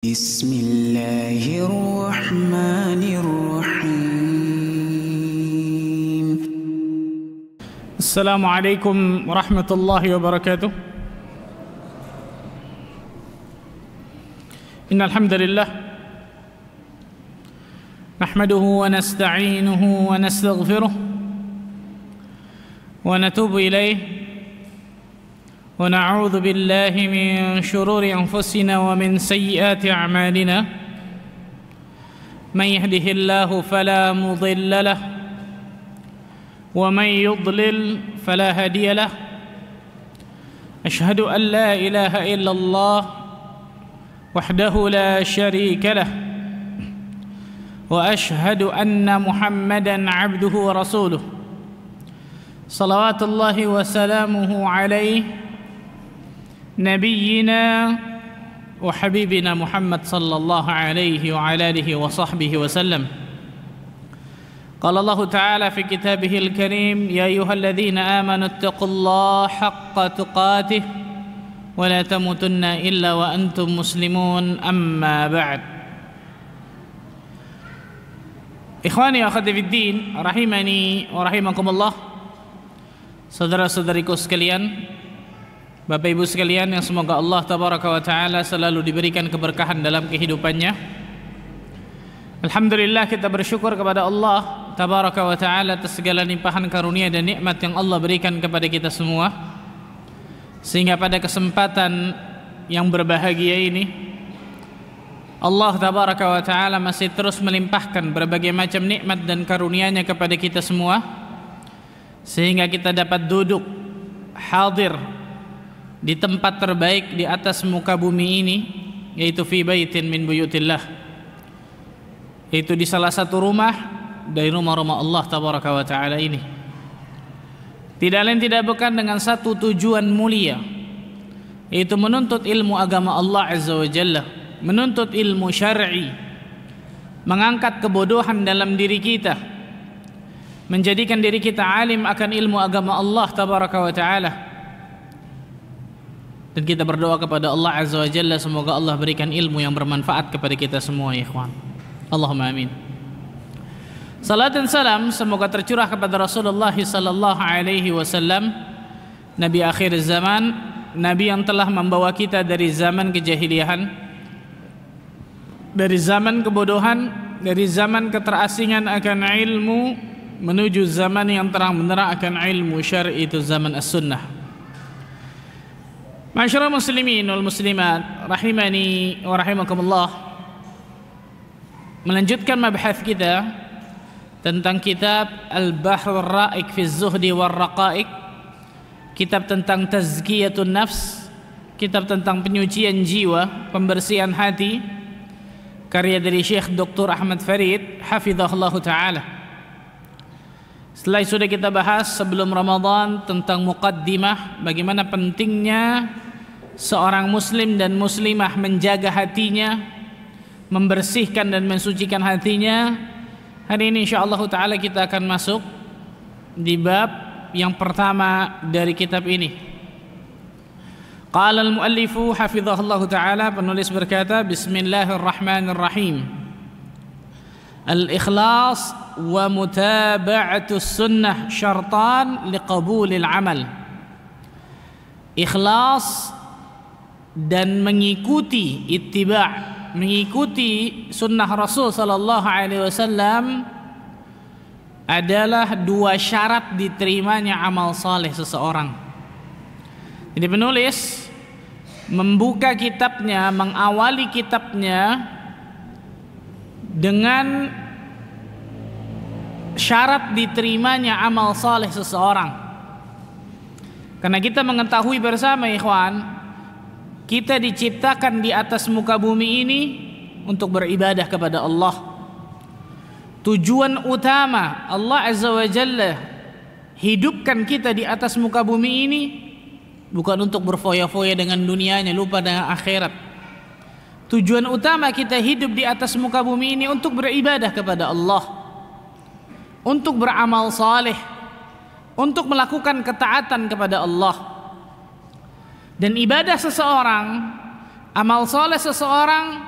بسم الله الرحمن الرحيم السلام عليكم ورحمة الله وبركاته. إن الحمد لله نحمده ونستعينه ونستغفره ونتوب إليه ونعوذ بالله من شرور أنفسنا ومن سيئات أعمالنا. من يهده الله فلا مضل له ومن يضلل فلا هادي له. أشهد أن لا إله إلا الله وحده لا شريك له وأشهد أن محمدا عبده ورسوله صلوات الله وسلامه عليه نبينا وحبيبنا محمد صلى الله عليه وعلى آله وصحبه وسلم. قال الله تعالى في كتابه الكريم: يا أيها الذين آمنوا اتقوا الله حق تقاته ولا تموتن إلا وأنتم مسلمون. أما بعد. Ikhwani wa akhwati fiddin, rahimani wa rahimakumullah. Saudara-saudariku sekalian, Bapak Ibu sekalian yang semoga Allah Tabaraka wa Ta'ala selalu diberikan keberkahan dalam kehidupannya. Alhamdulillah, kita bersyukur kepada Allah Tabaraka wa Ta'ala atas segala limpahan karunia dan nikmat yang Allah berikan kepada kita semua, sehingga pada kesempatan yang berbahagia ini Allah Tabaraka wa Ta'ala masih terus melimpahkan berbagai macam nikmat dan karunia-Nya kepada kita semua, sehingga kita dapat duduk hadir di tempat terbaik di atas muka bumi ini, yaitu fi baitin min buyutillah, yaitu di salah satu rumah dari rumah-rumah Allah Tabaraka wa Ta'ala ini. Tidak lain tidak bukan dengan satu tujuan mulia, yaitu menuntut ilmu agama Allah Azza wa Jalla, menuntut ilmu syar'i, mengangkat kebodohan dalam diri kita, menjadikan diri kita alim akan ilmu agama Allah Tabaraka wa Ta'ala. Dan kita berdoa kepada Allah Azza wa Jalla, semoga Allah berikan ilmu yang bermanfaat kepada kita semua, ya ikhwan. Allahumma amin. Salat dan salam semoga tercurah kepada Rasulullah sallallahu alaihi wasallam, Nabi akhir zaman, Nabi yang telah membawa kita dari zaman kejahilian, dari zaman kebodohan, dari zaman keterasingan akan ilmu, menuju zaman yang terang benderang akan ilmu syar'i, itu zaman as-sunnah. Masyarakat muslimin wal muslimat, rahimani wa rahimakumullah. Melanjutkan mabahas kita tentang kitab Al-Bahrul Ra'iq fi Zuhdi wal Raqa'iq, kitab tentang tazkiyatun nafs, kitab tentang penyucian jiwa, pembersihan hati, karya dari Syekh Dr. Ahmad Farid hafizahullah ta'ala. Setelah sudah kita bahas sebelum Ramadan tentang muqaddimah, bagaimana pentingnya seorang muslim dan muslimah menjaga hatinya, membersihkan dan mensucikan hatinya. Hari ini insyaallah ta'ala kita akan masuk di bab yang pertama dari kitab ini. Qala al-muallifu hafizahullah ta'ala, penulis berkata, Bismillahirrahmanirrahim. Al-ikhlas wa mutaba'atus sunnah syartan liqabulil amal. Ikhlas dan mengikuti ittiba', mengikuti sunnah Rasul sallallahu alaihi wasallam adalah dua syarat diterimanya amal saleh seseorang. Jadi penulis membuka kitabnya, mengawali kitabnya dengan syarat diterimanya amal saleh seseorang. Karena kita mengetahui bersama, ikhwan, kita diciptakan di atas muka bumi ini untuk beribadah kepada Allah. Tujuan utama Allah Azza wa Jalla hidupkan kita di atas muka bumi ini bukan untuk berfoya-foya dengan dunianya, lupa dengan akhirat. Tujuan utama kita hidup di atas muka bumi ini untuk beribadah kepada Allah, untuk beramal saleh, untuk melakukan ketaatan kepada Allah. Dan ibadah seseorang, amal saleh seseorang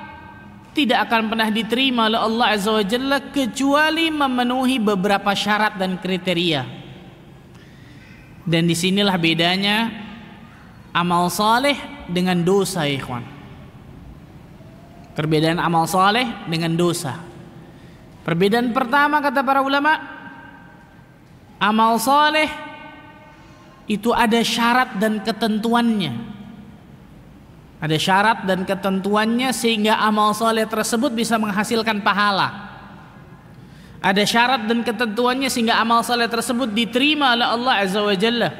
tidak akan pernah diterima oleh Allah Azza wa Jalla kecuali memenuhi beberapa syarat dan kriteria. Dan disinilah bedanya amal saleh dengan dosa, ikhwan. Perbedaan amal saleh dengan dosa. Perbedaan pertama kata para ulama, amal saleh itu ada syarat dan ketentuannya. Ada syarat dan ketentuannya sehingga amal saleh tersebut bisa menghasilkan pahala. Ada syarat dan ketentuannya sehingga amal saleh tersebut diterima oleh Allah Azza wa Jalla.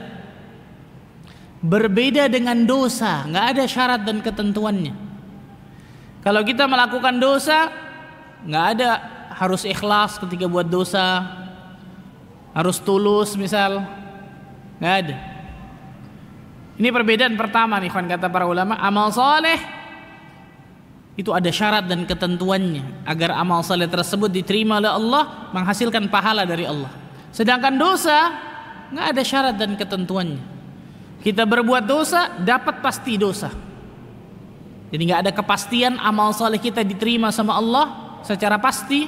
Berbeda dengan dosa, nggak ada syarat dan ketentuannya. Kalau kita melakukan dosa, nggak ada harus ikhlas ketika buat dosa, harus tulus misal, nggak ada. Ini perbedaan pertama nih, kata para ulama. Amal saleh itu ada syarat dan ketentuannya agar amal saleh tersebut diterima oleh Allah, menghasilkan pahala dari Allah. Sedangkan dosa nggak ada syarat dan ketentuannya. Kita berbuat dosa, dapat pasti dosa. Jadi nggak ada kepastian amal saleh kita diterima sama Allah secara pasti.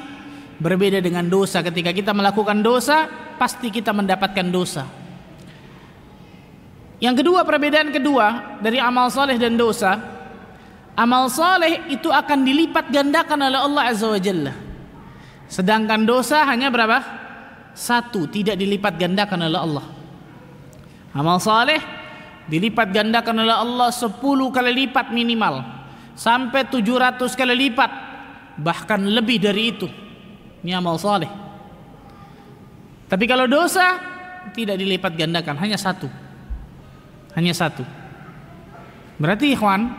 Berbeda dengan dosa, ketika kita melakukan dosa pasti kita mendapatkan dosa. Yang kedua, perbedaan kedua dari amal saleh dan dosa, amal saleh itu akan dilipat gandakan oleh Allah Azza wa Jalla. Sedangkan dosa hanya berapa? 1, tidak dilipat gandakan oleh Allah. Amal saleh dilipat gandakan oleh Allah 10 kali lipat minimal, sampai 700 kali lipat, bahkan lebih dari itu. Ini amal saleh. Tapi kalau dosa tidak dilipat gandakan, hanya 1. Hanya 1. Berarti ikhwan,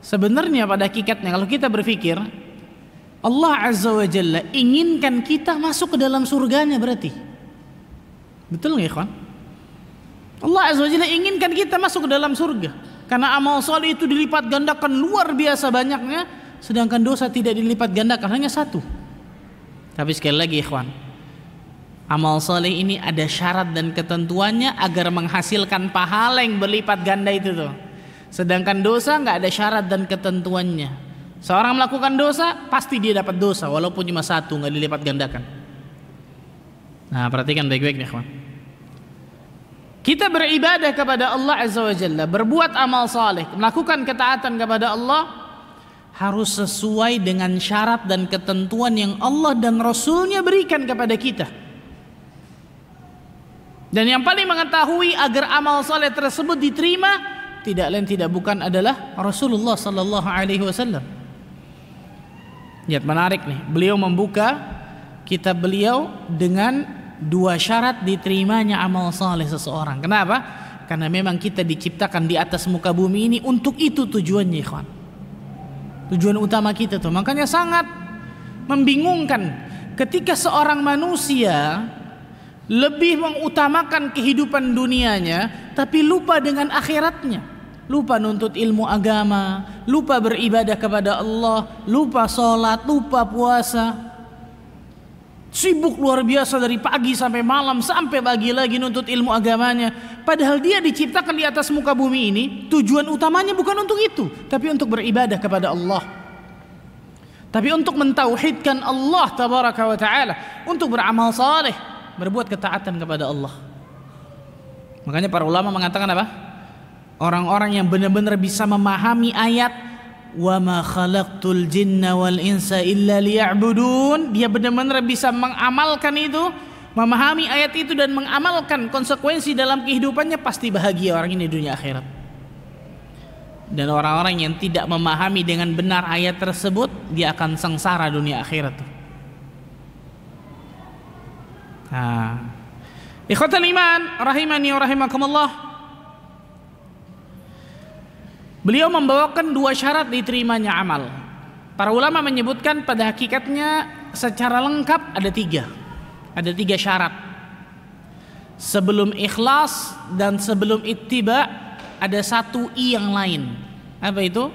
sebenarnya pada hakikatnya kalau kita berpikir, Allah Azza wa Jalla inginkan kita masuk ke dalam surganya berarti. Betul nggak ikhwan? Allah Azza wa Jalla inginkan kita masuk ke dalam surga. Karena amal saleh itu dilipat gandakan luar biasa banyaknya, sedangkan dosa tidak dilipat gandakan, hanya 1. Tapi sekali lagi ikhwan, amal saleh ini ada syarat dan ketentuannya agar menghasilkan pahala yang berlipat ganda itu tuh. Sedangkan dosa nggak ada syarat dan ketentuannya. Seorang melakukan dosa pasti dia dapat dosa walaupun cuma 1, nggak dilipat gandakan. Nah, perhatikan baik-baik nih ikhwan. Kita beribadah kepada Allah Azza wa Jalla, berbuat amal saleh, melakukan ketaatan kepada Allah harus sesuai dengan syarat dan ketentuan yang Allah dan Rasulnya berikan kepada kita. Dan yang paling mengetahui agar amal saleh tersebut diterima tidak lain tidak bukan adalah Rasulullah sallallahu alaihi wasallam. Lihat, menarik nih, beliau membuka kitab beliau dengan 2 syarat diterimanya amal saleh seseorang. Kenapa? Karena memang kita diciptakan di atas muka bumi ini untuk itu tujuannya, ikhwan. Tujuan utama kita tuh. Makanya sangat membingungkan ketika seorang manusia lebih mengutamakan kehidupan dunianya tapi lupa dengan akhiratnya. Lupa nuntut ilmu agama, lupa beribadah kepada Allah, lupa sholat, lupa puasa. Sibuk luar biasa dari pagi sampai malam, sampai pagi lagi nuntut ilmu agamanya. Padahal dia diciptakan di atas muka bumi ini, tujuan utamanya bukan untuk itu, tapi untuk beribadah kepada Allah. Tapi untuk mentauhidkan Allah tabaraka wa ta'ala, untuk beramal saleh, berbuat ketaatan kepada Allah. Makanya para ulama mengatakan apa? Orang-orang yang benar-benar bisa memahami ayat wa ma khalaqtul jinna wal insa illa liya'budun, dia benar-benar bisa mengamalkan itu, memahami ayat itu dan mengamalkan konsekuensi dalam kehidupannya, pasti bahagia orang ini dunia akhirat. Dan orang-orang yang tidak memahami dengan benar ayat tersebut, dia akan sengsara dunia akhirat. Nah, ikhwatal iman rahimani wa rahimakumullah, beliau membawakan 2 syarat diterimanya amal. Para ulama menyebutkan pada hakikatnya secara lengkap ada 3. Ada 3 syarat. Sebelum ikhlas dan sebelum ittiba ada 1 I yang lain. Apa itu?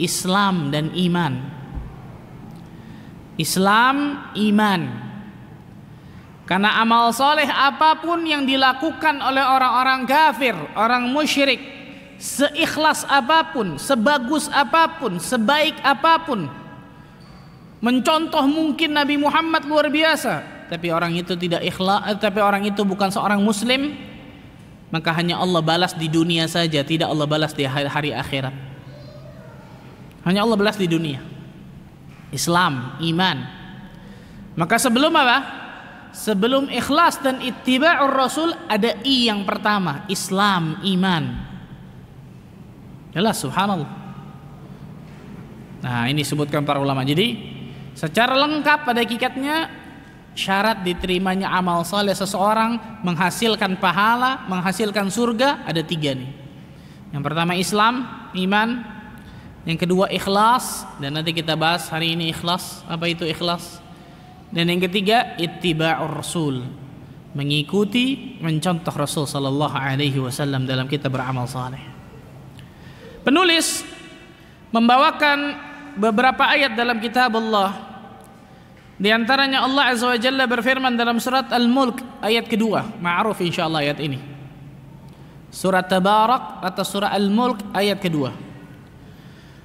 Islam dan iman. Islam, iman. Karena amal soleh apapun yang dilakukan oleh orang-orang kafir, orang musyrik, seikhlas apapun, sebagus apapun, sebaik apapun, mencontoh mungkin Nabi Muhammad luar biasa, tapi orang itu tidak ikhlas, tapi orang itu bukan seorang muslim, maka hanya Allah balas di dunia saja, tidak Allah balas di hari akhirat. Hanya Allah balas di dunia. Islam, iman. Maka sebelum apa? Sebelum ikhlas dan ittiba'ur rasul ada I yang pertama, Islam, iman. Jelas, subhanallah. Nah, ini disebutkan para ulama. Jadi secara lengkap pada hakikatnya syarat diterimanya amal saleh seseorang menghasilkan pahala, menghasilkan surga ada 3 nih. Yang pertama Islam, iman. Yang kedua ikhlas, dan nanti kita bahas hari ini ikhlas, apa itu ikhlas. Dan yang ketiga ittiba'ur rasul, mengikuti, mencontoh Rasul sallallahu alaihi wasallam dalam kita beramal saleh. Penulis membawakan beberapa ayat dalam kitab Allah. Di antaranya Allah Azza wa Jalla berfirman dalam surat Al-Mulk ayat kedua, ma'ruf insyaallah ayat ini. Surat Tabarak atau surah Al-Mulk ayat kedua.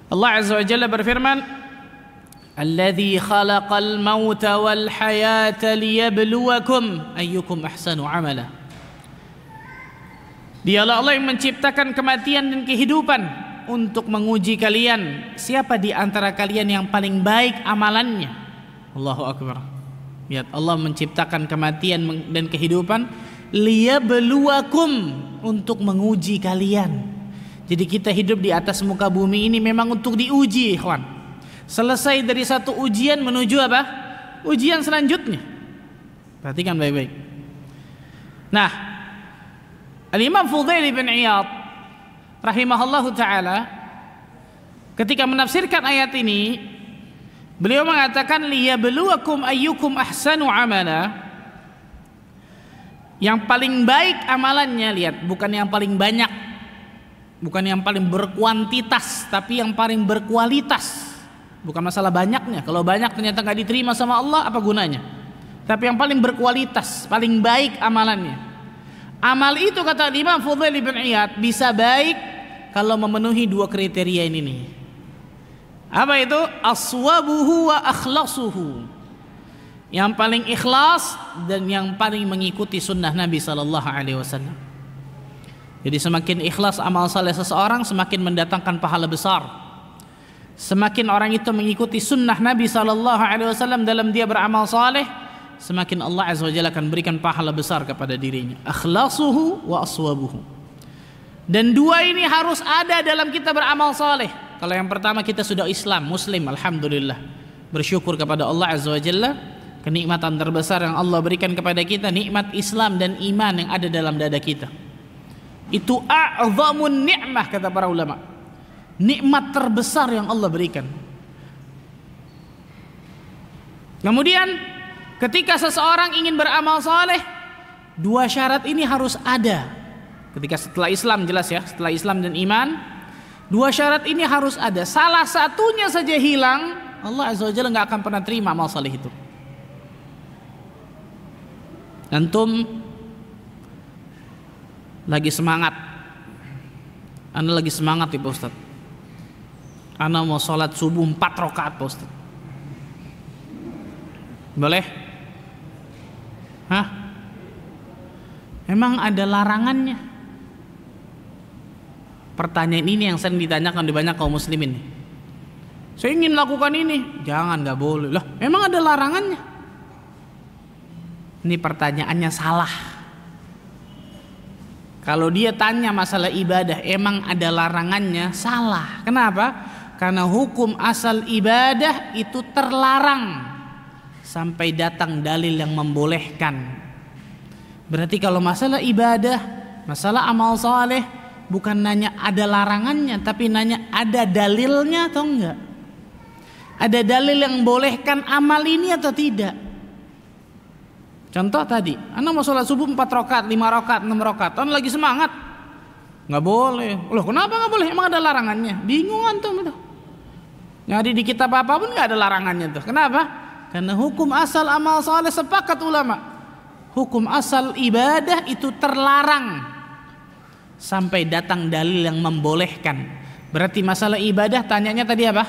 Allah Azza wa Jalla berfirman, "Alladzi khalaqal mauta wal hayata liyabluwakum ayyukum ahsanu amala." Dialah Allah yang menciptakan kematian dan kehidupan untuk menguji kalian, siapa di antara kalian yang paling baik amalannya. Allahu akbar. Lihat, Allah menciptakan kematian dan kehidupan liyabluwakum, untuk menguji kalian. Jadi kita hidup di atas muka bumi ini memang untuk diuji, ikhwan. Selesai dari satu ujian menuju apa? Ujian selanjutnya. Perhatikan baik-baik. Nah, Al-Imam Fudail bin Iyad rahimahullahu ta'ala ketika menafsirkan ayat ini, beliau mengatakan liyabluwakum ayyukum ahsanu amala. Yang paling baik amalannya, lihat, bukan yang paling banyak, bukan yang paling berkuantitas, tapi yang paling berkualitas. Bukan masalah banyaknya. Kalau banyak ternyata gak diterima sama Allah, apa gunanya? Tapi yang paling berkualitas, paling baik amalannya. Amal itu kata Imam Fudail bin Iyad bisa baik kalau memenuhi 2 kriteria ini nih. Apa itu? Aswabuhu wa akhlasuhu. Yang paling ikhlas dan yang paling mengikuti sunnah Nabi sallallahu alaihi wasallam. Jadi semakin ikhlas amal saleh seseorang, semakin mendatangkan pahala besar. Semakin orang itu mengikuti sunnah Nabi sallallahu alaihi wasallam dalam dia beramal saleh, semakin Allah Azza wa Jalla akan berikan pahala besar kepada dirinya. Akhlasuhu wa aswabuhu. Dan 2 ini harus ada dalam kita beramal saleh. Kalau yang pertama kita sudah Islam, muslim, alhamdulillah. Bersyukur kepada Allah Azza wa Jalla, kenikmatan terbesar yang Allah berikan kepada kita, nikmat Islam dan iman yang ada dalam dada kita. Itu a'zamun ni'mah kata para ulama. Nikmat terbesar yang Allah berikan. Kemudian ketika seseorang ingin beramal saleh, 2 syarat ini harus ada. Ketika setelah Islam, jelas ya, setelah Islam dan iman, 2 syarat ini harus ada. Salah satunya saja hilang, Allah Azza wa Jalla gak akan pernah terima amal saleh itu. Antum lagi semangat, Anda lagi semangat ya Pak Ustaz, Anda mau sholat subuh 4 rakaat Pak Ustaz, boleh? Hah? Emang ada larangannya? Pertanyaan ini yang sering ditanyakan di banyak kaum muslimin. Saya ingin melakukan ini, jangan, gak boleh. Lah, emang ada larangannya? Ini pertanyaannya salah. Kalau dia tanya masalah ibadah, emang ada larangannya? Salah. Kenapa? Karena hukum asal ibadah itu terlarang sampai datang dalil yang membolehkan. Berarti kalau masalah ibadah, masalah amal saleh, bukan nanya ada larangannya, tapi nanya ada dalilnya atau enggak. Ada dalil yang bolehkan amal ini atau tidak. Contoh tadi, Anda mau sholat subuh 4 rakaat, 5 rakaat, 6 rakaat, Anda lagi semangat, nggak boleh. Loh, kenapa nggak boleh? Emang ada larangannya? Bingung antum itu. Nyari di kitab apapun nggak ada larangannya tuh. Kenapa? Karena hukum asal amal saleh, sepakat ulama, hukum asal ibadah itu terlarang sampai datang dalil yang membolehkan. Berarti masalah ibadah tanyanya tadi apa?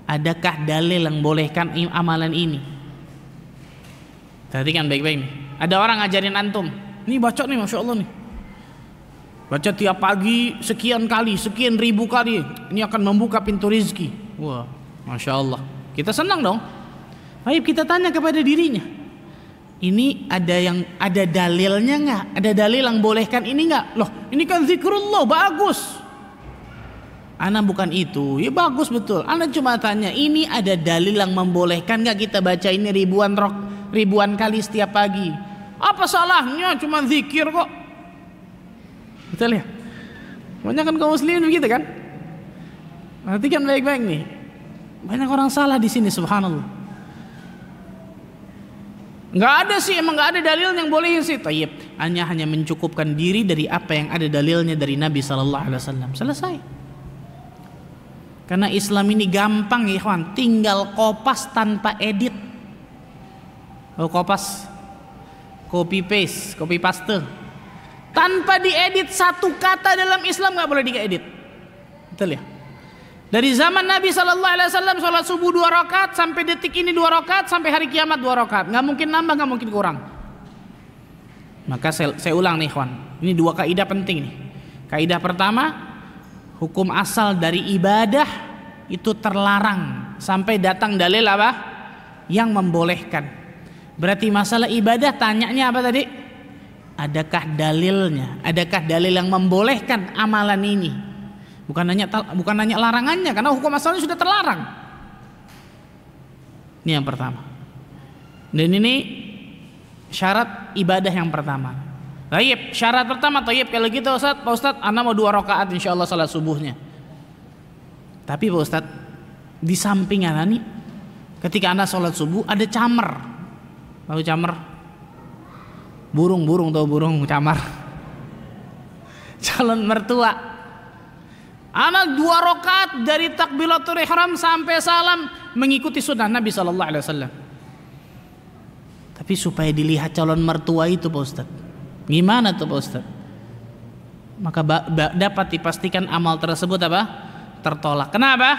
Adakah dalil yang bolehkan amalan ini? Perhatikan baik-baik nih. Ada orang ngajarin antum, nih baca nih, masya Allah nih, baca tiap pagi sekian kali, sekian ribu kali, ini akan membuka pintu rizki. Wah, masya Allah, kita senang dong. Baik, kita tanya kepada dirinya, ini ada dalilnya nggak? Ada dalil yang bolehkan ini nggak? Loh, ini kan zikrullah, bagus. Ana bukan itu, ya bagus betul. Ana cuma tanya, ini ada dalil yang membolehkan nggak kita baca ini ribuan kali setiap pagi? Apa salahnya? Cuma zikir kok. Betul ya? Banyak kan kaum muslimin begitu kan? Perhatikan baik-baik nih. Banyak orang salah di sini, subhanallah. Nggak ada sih, emang nggak ada dalil yang bolehin sih. Tayyib, hanya mencukupkan diri dari apa yang ada dalilnya dari Nabi SAW. Selesai. Karena Islam ini gampang ya ikhwan, tinggal kopas tanpa edit. Oh, kopas, copy paste, tanpa diedit satu kata dalam Islam nggak boleh diedit. Betul ya? Dari zaman Nabi SAW sholat subuh 2 rakaat sampai detik ini 2 rakaat sampai hari kiamat 2 rakaat, nggak mungkin nambah, nggak mungkin kurang. Maka saya ulang nih ikhwan, ini 2 kaidah penting nih. Kaidah pertama, hukum asal dari ibadah itu terlarang sampai datang dalil apa? Yang membolehkan. Berarti masalah ibadah tanyanya apa tadi? Adakah dalilnya? Adakah dalil yang membolehkan amalan ini? Bukan hanya larangannya, karena hukum asalnya sudah terlarang. Ini yang pertama. Dan ini syarat ibadah yang pertama. Tayyib, syarat pertama, tayyib, kalau gitu Pak Ustaz, ana mau 2 rakaat insyaallah salat subuhnya. Tapi Pak Ustaz, di samping ana nih, ketika ana salat subuh ada camar. Tahu camar? Burung tahu burung camar. Calon mertua. Ana 2 rakaat dari takbiratul ihram sampai salam mengikuti sunnah Nabi sallallahu alaihi wasallam. Tapi supaya dilihat calon mertua itu Pak Ustaz, gimana tuh Pak Ustaz? Maka dapat dipastikan amal tersebut apa? Tertolak. Kenapa?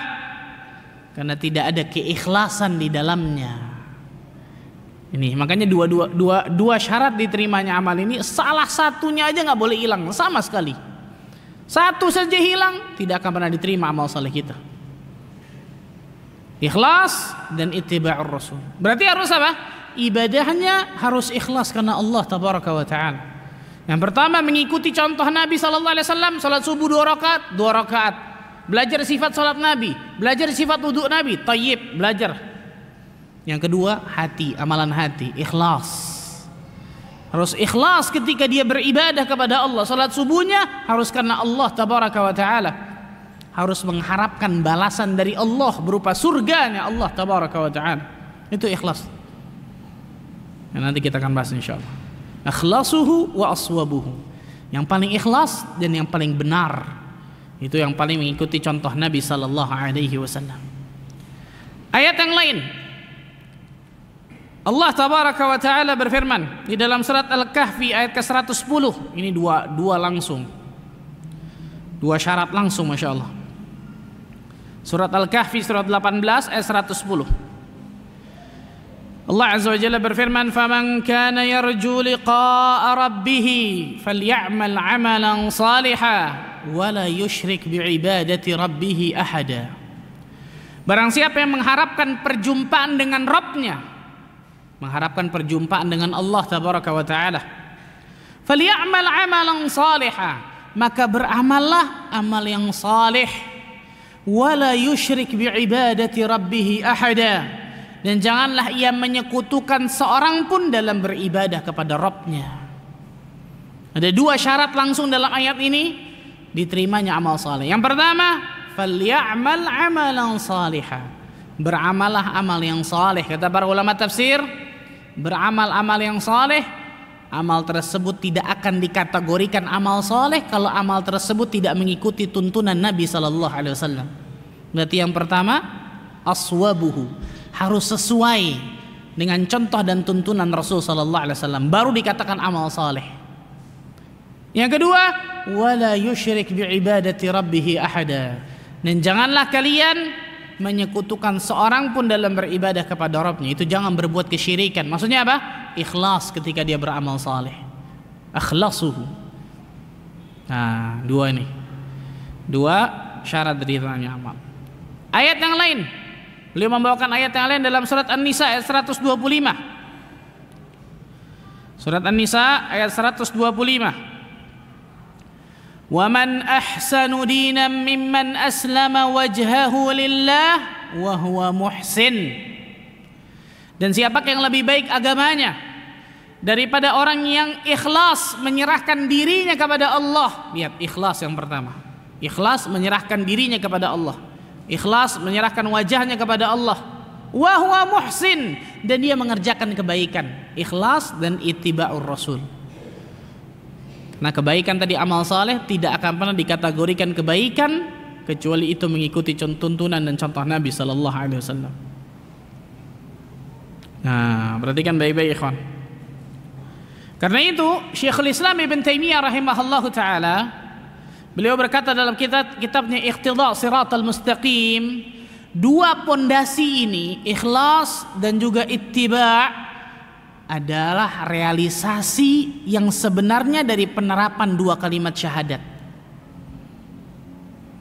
Karena tidak ada keikhlasan di dalamnya. Ini makanya dua syarat diterimanya amal ini, salah satunya aja nggak boleh hilang sama sekali. Satu saja hilang, tidak akan pernah diterima amal saleh kita. Ikhlas dan ittiba'ur rasul. Berarti harus apa? Ibadahnya harus ikhlas karena Allah tabaraka wa ta'ala. Yang pertama mengikuti contoh Nabi sallallahu alaihi wasallam, salat subuh 2 rakaat. Belajar sifat salat Nabi, belajar sifat wudu Nabi, tayyib, belajar. Yang kedua, hati, amalan hati, ikhlas. Harus ikhlas ketika dia beribadah kepada Allah. Salat subuhnya harus karena Allah tabaraka wa ta'ala. Harus mengharapkan balasan dari Allah berupa surganya Allah tabaraka wa ta'ala. Itu ikhlas. Yang nanti kita akan bahas insyaallah. Ikhlasuhu wa aswabuhu. Yang paling ikhlas dan yang paling benar. Itu yang paling mengikuti contoh Nabi sallallahu alaihi wasallam. Ayat yang lain, Allah tabaraka wa ta'ala berfirman di dalam surat Al-Kahfi ayat ke-110. Ini dua langsung. 2 syarat langsung, Masya Allah. Surat Al-Kahfi surat 18 ayat 110. Allah Azza wa Jalla berfirman, "Faman kana yarju liqa'a rabbih falya'mal 'amalan shalihan wa la yusyrik bi'ibadati rabbih ahada." Barang siapa yang mengharapkan perjumpaan dengan Rabbnya, mengharapkan perjumpaan dengan Allah tabaraka wa ta'ala, falya'mal 'amalan shalihan, maka beramallah amal yang saleh, wa la yusyrik bi'ibadati rabbih ahada, dan janganlah ia menyekutukan seorang pun dalam beribadah kepada Rabbnya. Ada 2 syarat langsung dalam ayat ini diterimanya amal saleh. Yang pertama, falya'mal 'amalan shalihan, beramallah amal yang saleh. Kata para ulama tafsir, beramal amal yang saleh, amal tersebut tidak akan dikategorikan amal saleh kalau amal tersebut tidak mengikuti tuntunan Nabi sallallahu alaihi wasallam. Berarti yang pertama, aswabuhu, harus sesuai dengan contoh dan tuntunan Rasul sallallahu alaihi wasallam, baru dikatakan amal saleh. Yang kedua, wala yusyrik bi'ibadati rabbih ahada, dan janganlah kalian menyekutukan seorang pun dalam beribadah kepada Rabbnya. Itu jangan berbuat kesyirikan. Maksudnya apa? Ikhlas ketika dia beramal saleh. Akhlasuhu. Nah, dua ini. Dua syarat diterimanya amal. Ayat yang lain. Beliau membawakan ayat yang lain dalam surat An-Nisa ayat 125. Surat An-Nisa ayat 125. Wa man ahsanu dinan mimman aslama wajhahu lillah wa huwa muhsin. Dan siapakah yang lebih baik agamanya daripada orang yang ikhlas menyerahkan dirinya kepada Allah. Lihat, ikhlas yang pertama. Ikhlas menyerahkan dirinya kepada Allah. Ikhlas menyerahkan wajahnya kepada Allah. Wa huwa muhsin, dan dia mengerjakan kebaikan. Ikhlas dan ittiba'ur rasul. Nah, kebaikan tadi amal saleh tidak akan pernah dikategorikan kebaikan kecuali itu mengikuti tuntunan dan contoh Nabi sallallahu alaihi wasallam. Nah, perhatikan baik-baik ikhwan. Karena itu Syekhul Islam Ibn Taimiyah rahimahullahu taala beliau berkata dalam kitabnya Iqtida' Shiratal Mustaqim, dua pondasi ini, ikhlas dan juga ittiba', adalah realisasi yang sebenarnya dari penerapan dua kalimat syahadat.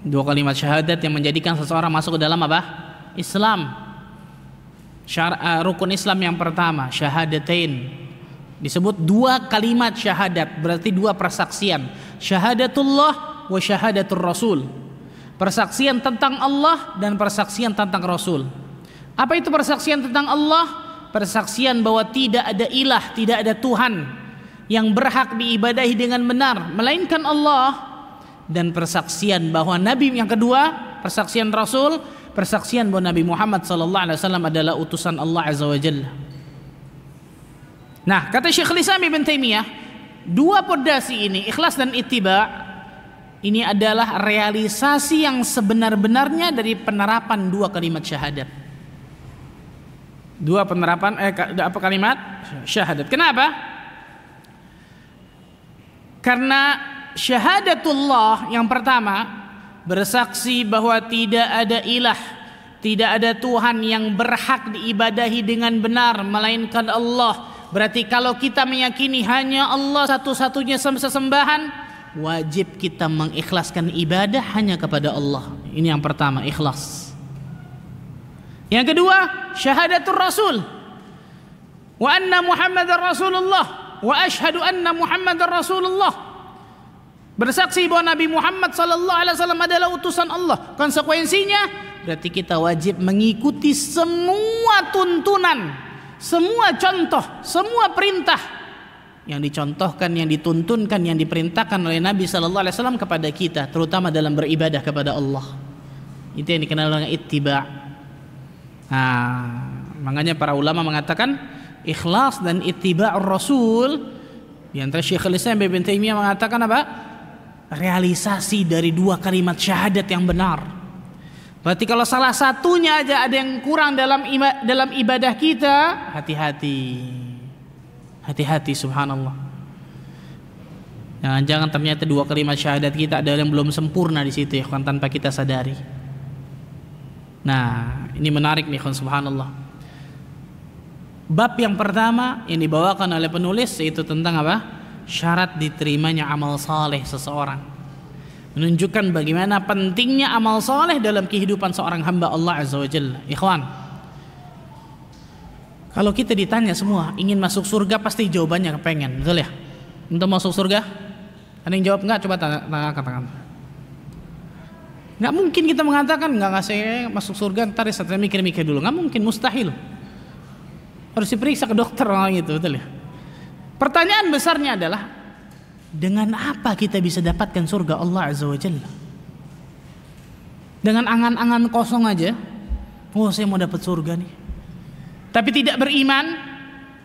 Dua kalimat syahadat yang menjadikan seseorang masuk ke dalam apa? Islam. Rukun Islam yang pertama, syahadatain. Disebut dua kalimat syahadat, berarti dua persaksian. Syahadatullah wa syahadatur rasul. Persaksian tentang Allah dan persaksian tentang Rasul. Apa itu persaksian tentang Allah? Persaksian bahwa tidak ada ilah, tidak ada Tuhan yang berhak diibadahi dengan benar melainkan Allah. Dan persaksian bahwa Nabi yang kedua, persaksian Rasul, persaksian bahwa Nabi Muhammad SAW adalah utusan Allah Azza wa Jalla. Nah, kata Syekhul Islam Ibn Taimiyah, dua pondasi ini, ikhlas dan ittiba', ini adalah realisasi yang sebenar-benarnya dari penerapan dua kalimat syahadat. Dua penerapan apa kalimat syahadat. Kenapa? Karena syahadatullah yang pertama bersaksi bahwa tidak ada ilah, tidak ada Tuhan yang berhak diibadahi dengan benar melainkan Allah. Berarti kalau kita meyakini hanya Allah satu-satunya sesembahan, wajib kita mengikhlaskan ibadah hanya kepada Allah. Ini yang pertama, ikhlas. Yang kedua, syahadatul Rasul. Wa anna Muhammadar Rasulullah wa ashhadu anna Muhammadar Rasulullah. Bersaksi bahwa Nabi Muhammad sallallahu alaihi wasallam adalah utusan Allah. Konsekuensinya berarti kita wajib mengikuti semua tuntunan, semua contoh, semua perintah yang dicontohkan, yang dituntunkan, yang diperintahkan oleh Nabi sallallahu alaihi wasallam kepada kita, terutama dalam beribadah kepada Allah. Itu yang dikenal dengan ittiba'. Nah, makanya para ulama mengatakan ikhlas dan ittiba'ur rasul. Di antara Syekhul Islam Ibn Taimiyah mengatakan apa? Realisasi dari dua kalimat syahadat yang benar. Berarti kalau salah satunya aja ada yang kurang dalam ibadah kita, hati-hati. Hati-hati, subhanallah. Jangan-jangan ternyata dua kalimat syahadat kita ada yang belum sempurna di situ ya, kan, tanpa kita sadari. Nah, ini menarik nih, subhanallah. Bab yang pertama yang dibawakan oleh penulis yaitu tentang apa? Syarat diterimanya amal saleh seseorang. Menunjukkan bagaimana pentingnya amal saleh dalam kehidupan seorang hamba Allah Azza wa Jalla. Ikhwan, kalau kita ditanya semua ingin masuk surga, pasti jawabannya kepengen, betul ya? Untuk masuk surga, ada yang jawab enggak? Coba tangan. Nggak mungkin kita mengatakan nggak saya masuk surga ntar saya mikir-mikir dulu. Nggak mungkin, mustahil. Harus diperiksa ke dokter orang itu, betul ya? Pertanyaan besarnya adalah dengan apa kita bisa dapatkan surga Allah Azza wa Jalla? Dengan angan-angan kosong aja, oh saya mau dapat surga nih. Tapi tidak beriman,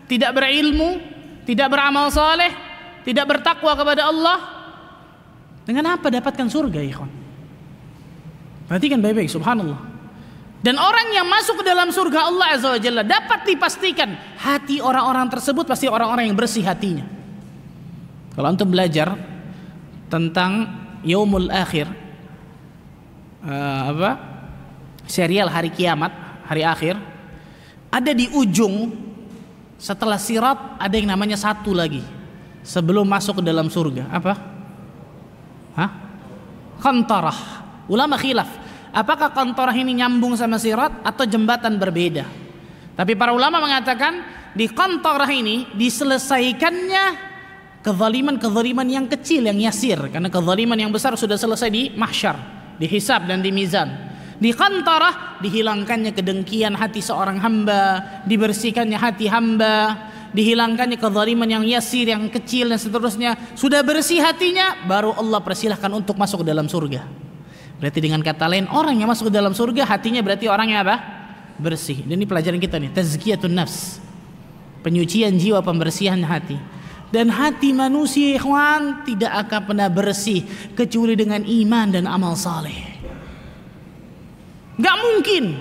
tidak berilmu, tidak beramal saleh, tidak bertakwa kepada Allah. Dengan apa dapatkan surga, ikhwan? Perhatikan baik-baik, subhanallah. Dan orang yang masuk ke dalam surga Allah Azza wa Jalla dapat dipastikan hati orang-orang tersebut pasti orang-orang yang bersih hatinya. Kalau antum belajar tentang yaumul akhir, serial hari kiamat, hari akhir, ada di ujung setelah sirat ada yang namanya satu lagi sebelum masuk ke dalam surga. Apa? Qantarah. Ulama khilaf, apakah qantarah ini nyambung sama sirat atau jembatan berbeda? Tapi para ulama mengatakan di qantarah ini diselesaikannya kezaliman yang kecil, yang yasir, karena kezaliman yang besar sudah selesai di mahsyar, di hisab dan di mizan. Di qantarah dihilangkannya kedengkian hati seorang hamba, dibersihkannya hati hamba, dihilangkannya kezaliman yang yasir, yang kecil dan seterusnya. Sudah bersih hatinya, baru Allah persilahkan untuk masuk ke dalam surga. Berarti dengan kata lain, orang yang masuk ke dalam surga hatinya berarti orangnya apa? Bersih. Dan ini pelajaran kita nih, tazkiyatun nafs, penyucian jiwa, pembersihan hati. Dan hati manusia, ikhwan, tidak akan pernah bersih kecuali dengan iman dan amal saleh. Gak mungkin.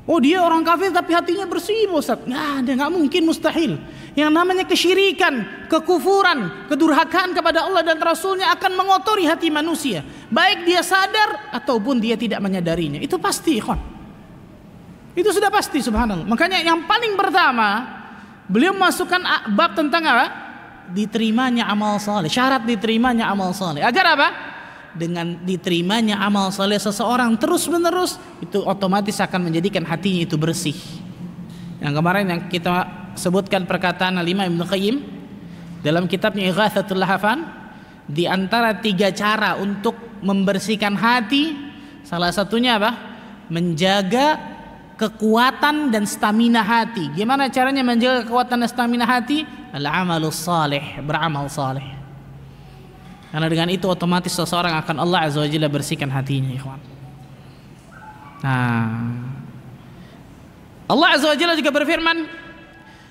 Oh, dia orang kafir tapi hatinya bersih, Ustaz. Nggak ada, nggak mungkin, mustahil. Yang namanya kesyirikan, kekufuran, kedurhakaan kepada Allah dan Rasulnya akan mengotori hati manusia, baik dia sadar ataupun dia tidak menyadarinya. Itu pasti, ikhwan. Itu sudah pasti, subhanallah. Makanya yang paling pertama beliau masukkan bab tentang apa? Diterimanya amal saleh. Syarat diterimanya amal saleh. Agar apa? Dengan diterimanya amal saleh seseorang terus menerus, itu otomatis akan menjadikan hatinya itu bersih. Yang kemarin yang kita sebutkan perkataan Al-Imam Ibnu Qayyim dalam kitabnya Ighatsatul Lahafan, di antara 3 cara untuk membersihkan hati, salah satunya apa? Menjaga kekuatan dan stamina hati. Gimana caranya menjaga kekuatan dan stamina hati? Al-amalus salih, beramal saleh. Karena dengan itu otomatis seseorang akan Allah Azza wa Jalla bersihkan hatinya, ikhwan. Nah, Allah Azza wa Jalla juga berfirman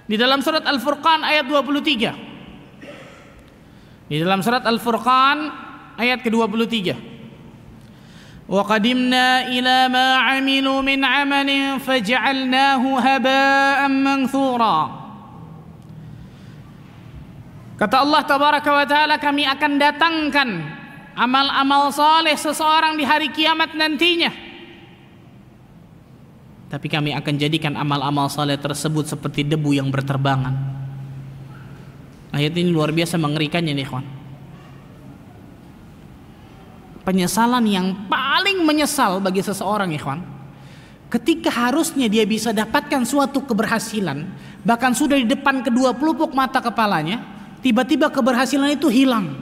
di dalam surat Al-Furqan ayat 23. Di dalam surat Al-Furqan ayat ke-23. Wa qadimna ila ma 'amilu min 'amalin faj'alnahu haba'an manthura. Kata Allah tabaraka wa ta'ala, kami akan datangkan amal-amal saleh seseorang di hari kiamat nantinya, tapi kami akan jadikan amal-amal saleh tersebut seperti debu yang berterbangan. Ayat ini luar biasa mengerikannya nih, ikhwan. Penyesalan yang paling menyesal bagi seseorang, ikhwan, ketika harusnya dia bisa dapatkan suatu keberhasilan, bahkan sudah di depan kedua pelupuk mata kepalanya, tiba-tiba keberhasilan itu hilang.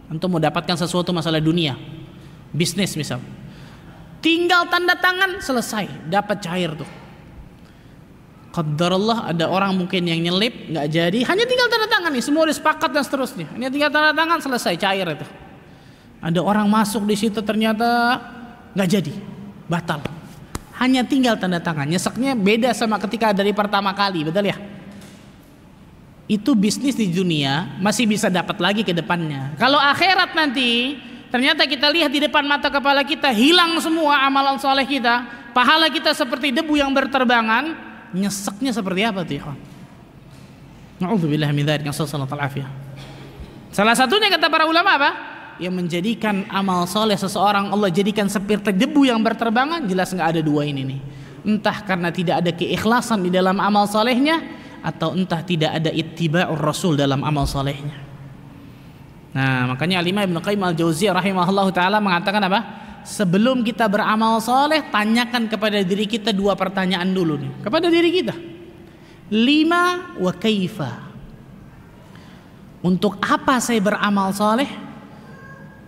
Untuk mendapatkan sesuatu masalah dunia, bisnis misal, tinggal tanda tangan selesai, dapat cair tuh. Qadarullah, ada orang mungkin yang nyelip nggak jadi, hanya tinggal tanda tangan nih, semua disepakati dan seterusnya, hanya tinggal tanda tangan selesai, cair itu. Ada orang masuk di situ ternyata nggak jadi, batal, hanya tinggal tanda tangan. Nyeseknya beda sama ketika dari pertama kali, betul ya? Itu bisnis di dunia masih bisa dapat lagi ke depannya. Kalau akhirat nanti ternyata kita lihat di depan mata kepala kita hilang semua amalan soleh kita, pahala kita seperti debu yang berterbangan, nyeseknya seperti apa tuh, ikhwan? Na'udzubillah min dzalik, nasallallahu alaihi. Salah satunya kata para ulama apa? Yang menjadikan amal soleh seseorang Allah jadikan seperti debu yang berterbangan, jelas nggak ada dua ini nih. Entah karena tidak ada keikhlasan di dalam amal solehnya, atau entah tidak ada ittiba'ur rasul dalam amal salehnya. Nah, makanya Al-Imam Ibnu Qayyim Al-Jauziyah rahimahullahu taala mengatakan apa? Sebelum kita beramal saleh, tanyakan kepada diri kita 2 pertanyaan dulu nih, kepada diri kita. 5 wa kaifa? Untuk apa saya beramal saleh?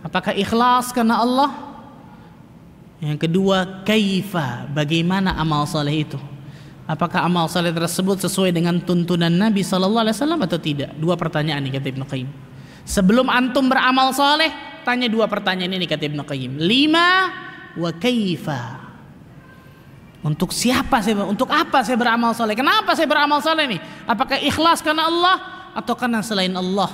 Apakah ikhlas karena Allah? Yang kedua, kaifa? Bagaimana amal saleh itu? Apakah amal saleh tersebut sesuai dengan tuntunan Nabi sallallahu alaihi wasallam atau tidak? 2 pertanyaan nih kata Ibnu Qayyim. Sebelum antum beramal saleh, tanya 2 pertanyaan ini kata Ibnu Qayyim. 5 wa kaifa? Untuk siapa saya, untuk apa saya beramal saleh? Kenapa saya beramal saleh nih? Apakah ikhlas karena Allah atau karena selain Allah?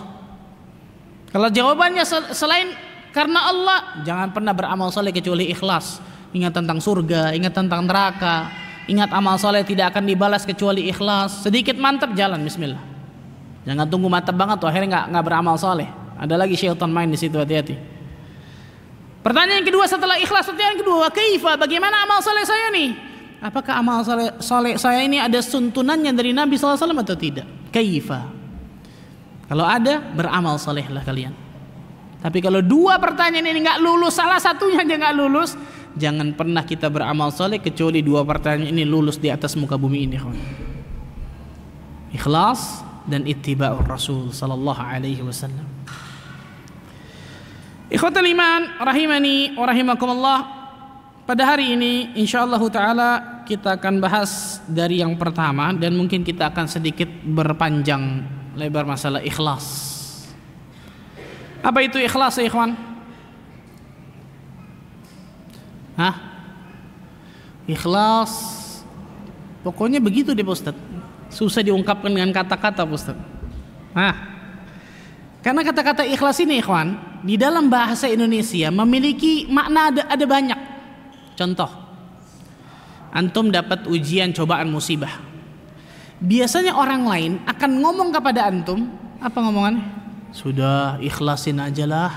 Kalau jawabannya selain karena Allah, jangan pernah beramal saleh kecuali ikhlas. Ingat tentang surga, ingat tentang neraka, ingat amal soleh tidak akan dibalas kecuali ikhlas. Sedikit mantap, jalan bismillah. Jangan tunggu mantap banget tuh akhirnya nggak beramal soleh. Ada lagi syaitan main di situ, hati-hati. Pertanyaan yang kedua setelah ikhlas, pertanyaan yang kedua, kaifa, bagaimana amal soleh saya nih? Apakah amal soleh saya ini ada suntunannya dari Nabi SAW atau tidak? Kaifa. Kalau ada, beramal solehlah kalian. Tapi kalau dua pertanyaan ini nggak lulus, salah satunya aja nggak lulus, jangan pernah kita beramal soleh kecuali dua pertanyaan ini lulus di atas muka bumi ini. Ikhlas dan ittiba'ur Rasul sallallahu alaihi wasallam. Ikhwatul iman rahimani wa rahimakumullah, pada hari ini insyaallah taala kita akan bahas dari yang pertama dan mungkin kita akan sedikit berpanjang lebar masalah ikhlas. Apa itu ikhlas ya ikhwan? Ikhlas pokoknya begitu deh Pak Ustaz. Susah diungkapkan dengan kata-kata Pak Ustaz. Karena kata-kata ikhlas ini ikhwan di dalam bahasa Indonesia memiliki makna ada banyak. Contoh, antum dapat ujian, cobaan, musibah. Biasanya orang lain akan ngomong kepada antum, apa ngomongannya? Sudah, ikhlasin aja lah.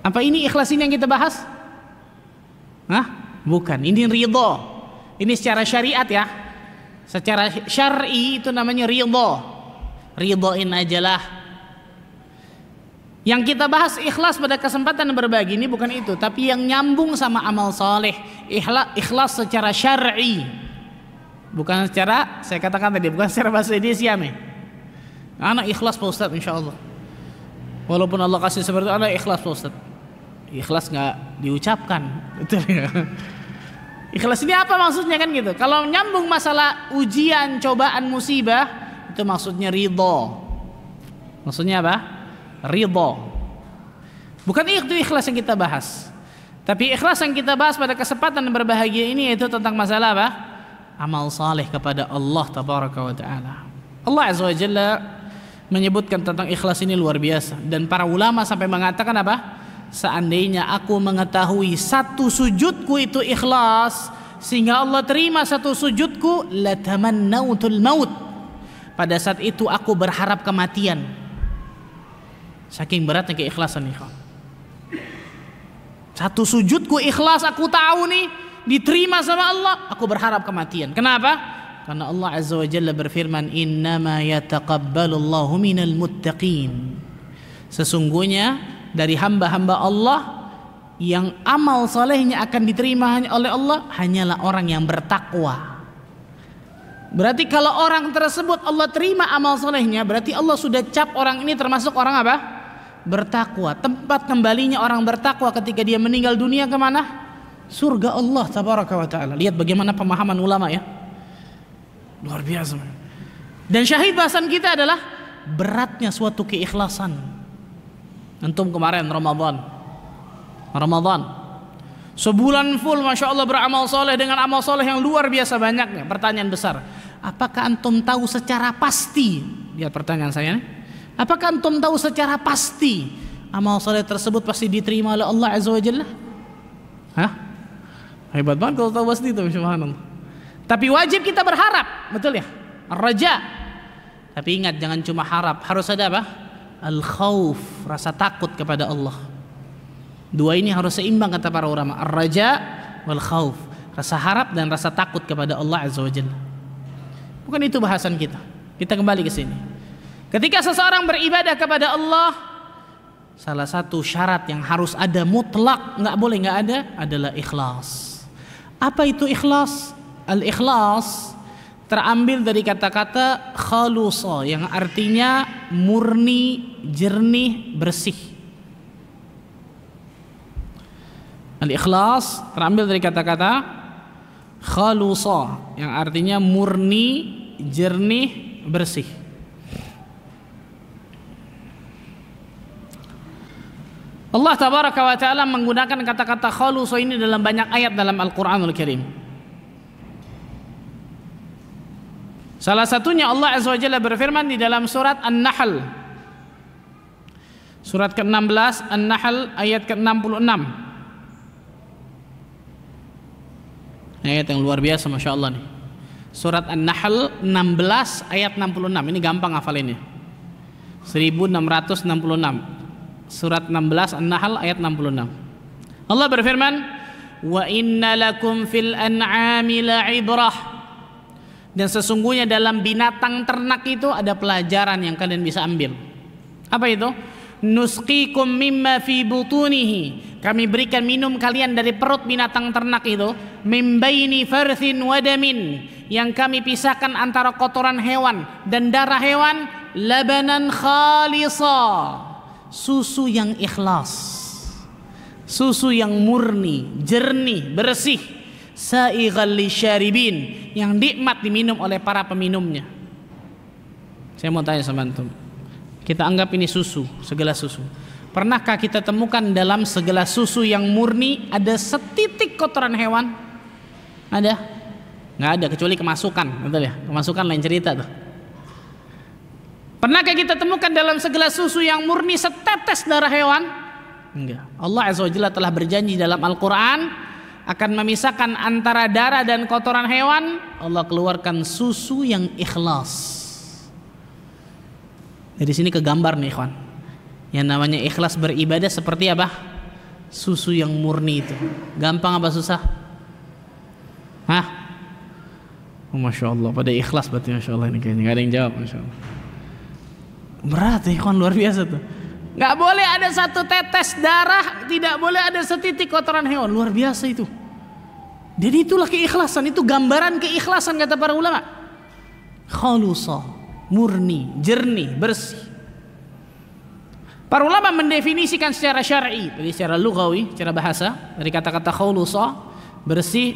Apa ini ikhlasin yang kita bahas? Bukan, ini ridho. Ini secara syariat ya. Secara syar'i itu namanya ridho. Ridhoin aja lah. Yang kita bahas ikhlas pada kesempatan berbagi ini bukan itu, tapi yang nyambung sama amal soleh. Ikhlas secara syar'i, bukan secara, saya katakan tadi, bukan secara bahasa Indonesia nih. Anak ikhlas Pak Ustaz insyaallah. Walaupun Allah kasih seperti itu, anak ikhlas Pak Ustaz. Ikhlas nggak diucapkan, betul ya? Ikhlas ini apa maksudnya kan gitu? Kalau nyambung masalah ujian, cobaan, musibah, itu maksudnya ridho. Maksudnya apa? Ridho. Bukan itu ikhlas yang kita bahas. Tapi ikhlas yang kita bahas pada kesempatan yang berbahagia ini yaitu tentang masalah apa? Amal saleh kepada Allah tabaraka wa taala. Allah azza wa jalla menyebutkan tentang ikhlas ini luar biasa, dan para ulama sampai mengatakan apa? Seandainya aku mengetahui satu sujudku itu ikhlas sehingga Allah terima satu sujudku, latamannautul maut. Pada saat itu aku berharap kematian. Saking beratnya keikhlasan ikhlas. Satu sujudku ikhlas, aku tahu nih diterima sama Allah, aku berharap kematian. Kenapa? Karena Allah azza wa jalla berfirman, innama yataqabbalullahu minal muttaqin. Sesungguhnya dari hamba-hamba Allah yang amal solehnya akan diterima oleh Allah hanyalah orang yang bertakwa. Berarti kalau orang tersebut Allah terima amal solehnya, berarti Allah sudah cap orang ini termasuk orang apa? Bertakwa. Tempat kembalinya orang bertakwa ketika dia meninggal dunia kemana? Surga Allah tabaraka wa ta'ala. Lihat bagaimana pemahaman ulama ya, luar biasa. Dan syahid bahasan kita adalah beratnya suatu keikhlasan. Antum kemarin Ramadan sebulan full Masya Allah beramal soleh dengan amal soleh yang luar biasa banyaknya. Pertanyaan besar, apakah antum tahu secara pasti, lihat pertanyaan saya nih, apakah antum tahu secara pasti amal soleh tersebut pasti diterima oleh Allah azza wa jalla? Hebat banget kalau tahu pasti itu, subhanallah. Tapi wajib kita berharap, betul ya, ar-raja. Tapi ingat, jangan cuma harap, harus ada apa? Al-khawf, rasa takut kepada Allah. Dua ini harus seimbang kata para ulama, ar-raja wal khawf, rasa harap dan rasa takut kepada Allah azza wa jalla. Bukan itu bahasan kita. Kita kembali ke sini. Ketika seseorang beribadah kepada Allah, salah satu syarat yang harus ada mutlak, nggak boleh nggak ada, adalah ikhlas. Apa itu ikhlas? Al-ikhlas terambil dari kata-kata khalusa yang artinya murni, jernih, bersih. Al-ikhlas terambil dari kata-kata khalusa yang artinya murni, jernih, bersih. Allah tabaraka wa ta'ala menggunakan kata-kata khalusa ini dalam banyak ayat dalam Al-Quranul Karim. Salah satunya Allah azza wa jalla berfirman di dalam surat An-Nahl, surat ke-16 An-Nahl ayat ke-66. Ayat yang luar biasa Masya Allah nih. Surat An-Nahl 16 ayat 66. Ini gampang hafalinnya, 1666. surat 16 An-Nahl ayat 66. Allah berfirman, "Wa inna lakum fil an'ami la'ibrah." Dan sesungguhnya dalam binatang ternak itu ada pelajaran yang kalian bisa ambil. Apa itu? Nusqikum mimma fi butunihi. Kami berikan minum kalian dari perut binatang ternak itu, min baini farthin wa damin, yang kami pisahkan antara kotoran hewan dan darah hewan, labanan khalisa, susu yang ikhlas, susu yang murni, jernih, bersih, sa'ighal lisyaribin, yang nikmat diminum oleh para peminumnya. Saya mau tanya sama antum, kita anggap ini susu, segelas susu. Pernahkah kita temukan dalam segelas susu yang murni ada setitik kotoran hewan? Ada? Nggak ada, kecuali kemasukan, betul ya? Kemasukan lain cerita tuh. Pernahkah kita temukan dalam segelas susu yang murni setetes darah hewan? Enggak. Allah Azza wa Jalla telah berjanji dalam Al-Quran akan memisahkan antara darah dan kotoran hewan. Allah keluarkan susu yang ikhlas. Dari sini kegambar nih ikhwan, yang namanya ikhlas beribadah seperti apa? Susu yang murni itu. Gampang apa susah? Hah? Oh, Masya Allah, pada ikhlas berarti Masya Allah ini kayaknya. Gak ada yang jawab Masya Allah. Berat ya ikhwan, luar biasa tuh. Gak boleh ada satu tetes darah, tidak boleh ada setitik kotoran hewan. Luar biasa itu. Jadi itulah keikhlasan, itu gambaran keikhlasan kata para ulama. Khalusa, murni, jernih, bersih. Para ulama mendefinisikan secara syar'i, jadi secara lughawi, secara bahasa, dari kata-kata khulusa, bersih,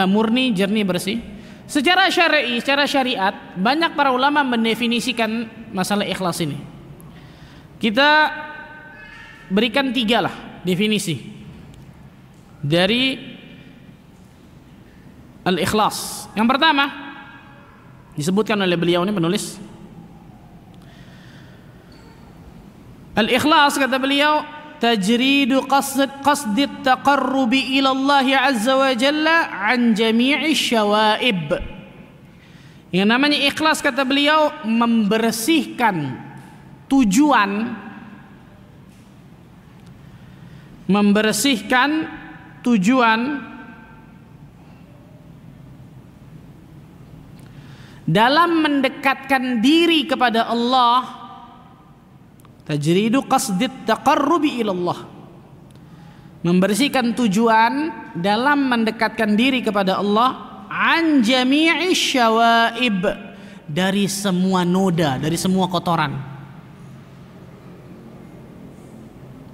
murni, jernih, bersih. Secara syar'i, secara syariat, banyak para ulama mendefinisikan masalah ikhlas ini. Kita berikan 3 lah definisi dari al-ikhlas. Yang pertama disebutkan oleh beliau ini penulis, al-ikhlas kata beliau, tajridu qasdi taqarrubi ila Allah azza wa jalla an jami'i syawaib. Yang namanya ikhlas kata beliau membersihkan tujuan, dalam mendekatkan diri kepada Allah. Tajridu qasdit taqarrubi ilallah, membersihkan tujuan dalam mendekatkan diri kepada Allah, an jami'i syawaib, dari semua noda, dari semua kotoran.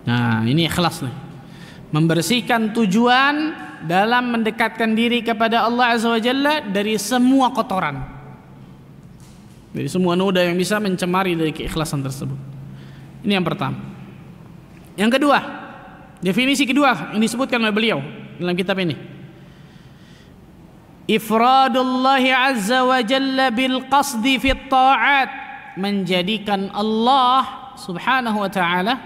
Nah, ini ikhlas nih. Membersihkan tujuan dalam mendekatkan diri kepada Allah Azza wa Jalla dari semua kotoran, dari semua noda yang bisa mencemari dari keikhlasan tersebut. Ini yang pertama. Yang kedua, definisi kedua yang disebutkan oleh beliau dalam kitab ini, ifradullahi azza wa jalla bil qasdi fit ta'at, menjadikan Allah subhanahu wa ta'ala,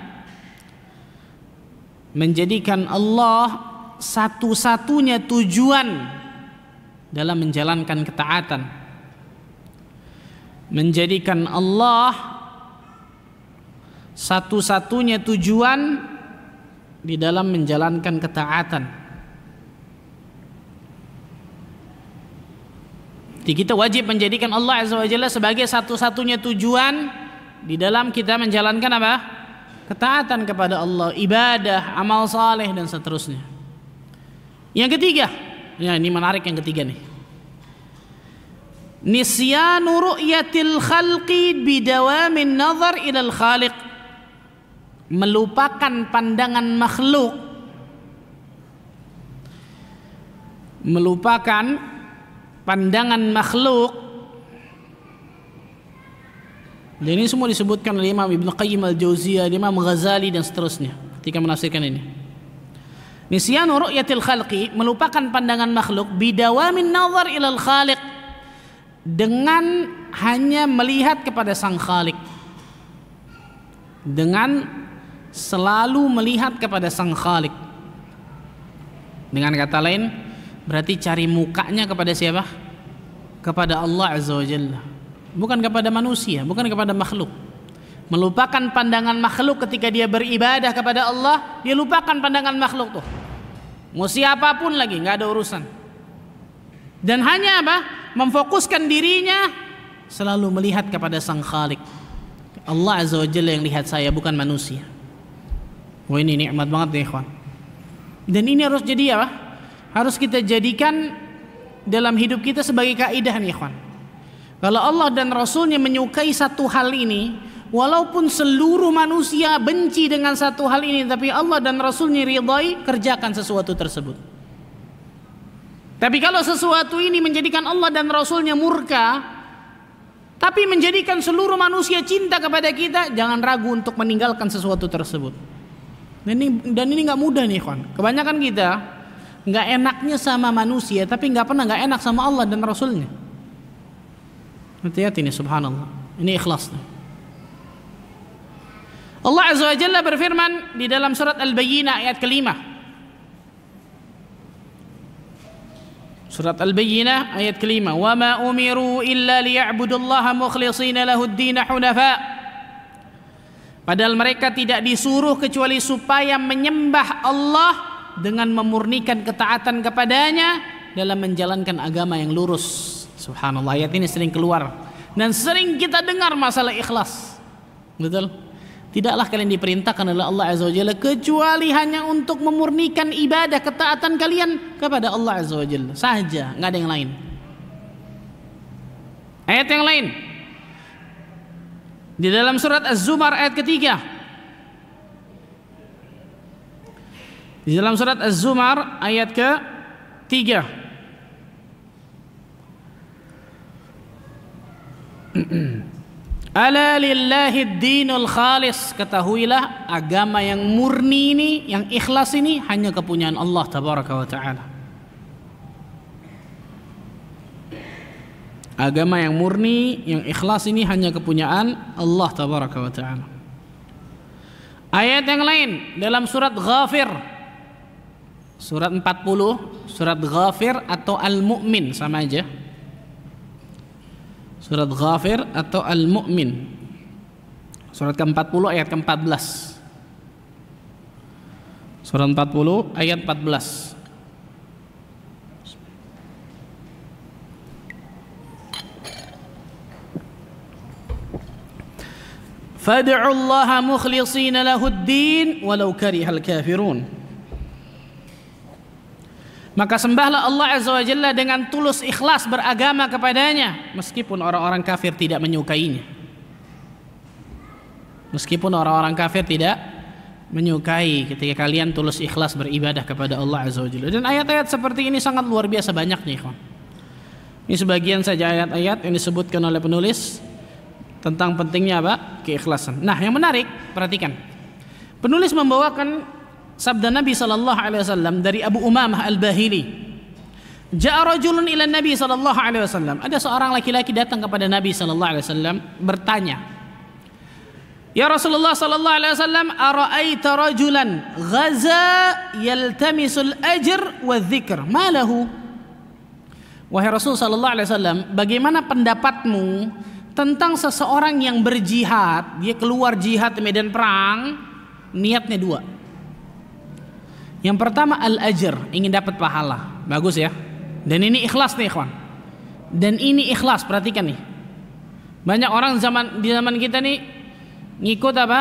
menjadikan Allah satu-satunya tujuan dalam menjalankan ketaatan, menjadikan Allah satu-satunya tujuan di dalam menjalankan ketaatan. Jadi kita wajib menjadikan Allah Azza wa Jalla sebagai satu-satunya tujuan di dalam kita menjalankan apa? Ketaatan kepada Allah, ibadah, amal saleh dan seterusnya. Yang ketiga, ya ini menarik yang ketiga nih. Nisyanu ru'yatil khalqi bidawamin nazar ilal khaliq, melupakan pandangan makhluk, melupakan pandangan makhluk. Dan ini semua disebutkan oleh Imam Ibn Qayyim al-Jauziyah, Imam Ghazali dan seterusnya ketika menafsirkan ini. Nisyanu ru'yatil khalqi, melupakan pandangan makhluk, bidawamin nazar ilal khaliq, dengan hanya melihat kepada sang khaliq, dengan selalu melihat kepada sang khaliq. Dengan kata lain, berarti cari mukanya kepada siapa? Kepada Allah Azza wa Jalla, bukan kepada manusia, bukan kepada makhluk. melupakan pandangan makhluk ketika dia beribadah kepada Allah, dia lupakan pandangan makhluk tuh. Mau siapapun lagi nggak ada urusan. Dan hanya apa? Memfokuskan dirinya selalu melihat kepada Sang Khalik. Allah Azza wa Jalla yang lihat saya, bukan manusia. Wah, ini nikmat banget nih, ikhwan. Dan ini harus jadi apa? Harus kita jadikan dalam hidup kita sebagai kaidah nih, ikhwan. Kalau Allah dan Rasulnya menyukai satu hal ini, walaupun seluruh manusia benci dengan satu hal ini, tapi Allah dan Rasulnya ridai, kerjakan sesuatu tersebut. Tapi kalau sesuatu ini menjadikan Allah dan Rasulnya murka, tapi menjadikan seluruh manusia cinta kepada kita, jangan ragu untuk meninggalkan sesuatu tersebut. Dan ini nggak mudah nih, kawan. Kebanyakan kita nggak enaknya sama manusia, tapi nggak pernah nggak enak sama Allah dan Rasulnya. Hati-hati nih, subhanallah. Ini ikhlas. Allah Azza wa Jalla berfirman di dalam surat Al-Bayyinah ayat ke-5. Surat Al-Bayyinah ayat ke-5. Wa ma umiru illa liya'budullaha mukhlishina lahud-din hunafa. Padahal mereka tidak disuruh kecuali supaya menyembah Allah dengan memurnikan ketaatan kepadanya dalam menjalankan agama yang lurus. Subhanallah, ayat ini sering keluar dan sering kita dengar masalah ikhlas. Betul? Tidaklah kalian diperintahkan oleh Allah Azza wa Jalla kecuali hanya untuk memurnikan ibadah ketaatan kalian kepada Allah Azza wa Jalla saja, nggak ada yang lain. Ayat yang lain di dalam surat Az-Zumar ayat ketiga. Di dalam surat Az-Zumar ayat ke-3. Ala lillahi dinul khalis, ketahuilah agama yang murni ini, yang ikhlas ini hanya kepunyaan Allah tabaraka wa ta'ala. Agama yang murni, yang ikhlas ini hanya kepunyaan Allah tabaraka wa ta'ala. Ayat yang lain dalam surat Ghafir, surat 40, surat Ghafir atau Al-Mu'min sama aja. Surat Ghafir atau Al-Mu'min, surat ke-40 ayat ke-14. Surat 40 ayat 14. Fad'u Allah mukhlishina lahud-din walau karihal kafirun. Maka sembahlah Allah Azza wa Jalla dengan tulus ikhlas beragama kepadanya meskipun orang-orang kafir tidak menyukainya. Meskipun orang-orang kafir tidak menyukai ketika kalian tulus ikhlas beribadah kepada Allah Azza wa Jalla. Dan ayat-ayat seperti ini sangat luar biasa banyak nih, kawan. Ini sebagian saja ayat-ayat yang disebutkan oleh penulis tentang pentingnya apa? Keikhlasan. Nah, yang menarik, perhatikan. Penulis membawakan sabda Nabi sallallahu alaihi wasallam dari Abu Umamah Al-Bahili. Ja'a rajulun ila Nabi sallallahu alaihi wasallam. Ada seorang laki-laki datang kepada Nabi sallallahu alaihi wasallam bertanya, "Ya Rasulullah sallallahu alaihi wasallam, ara'aita rajulan ghaza yaltamisul ajr wa dzikr, ma lahu?" Wahai Rasul sallallahu alaihi wasallam, bagaimana pendapatmu tentang seseorang yang berjihad, dia keluar jihad di medan perang, niatnya dua. Yang pertama al-ajr, ingin dapat pahala. Bagus ya. Dan ini ikhlas nih, ikhwan. Dan ini ikhlas, perhatikan nih. Banyak orang di zaman kita nih ngikut apa?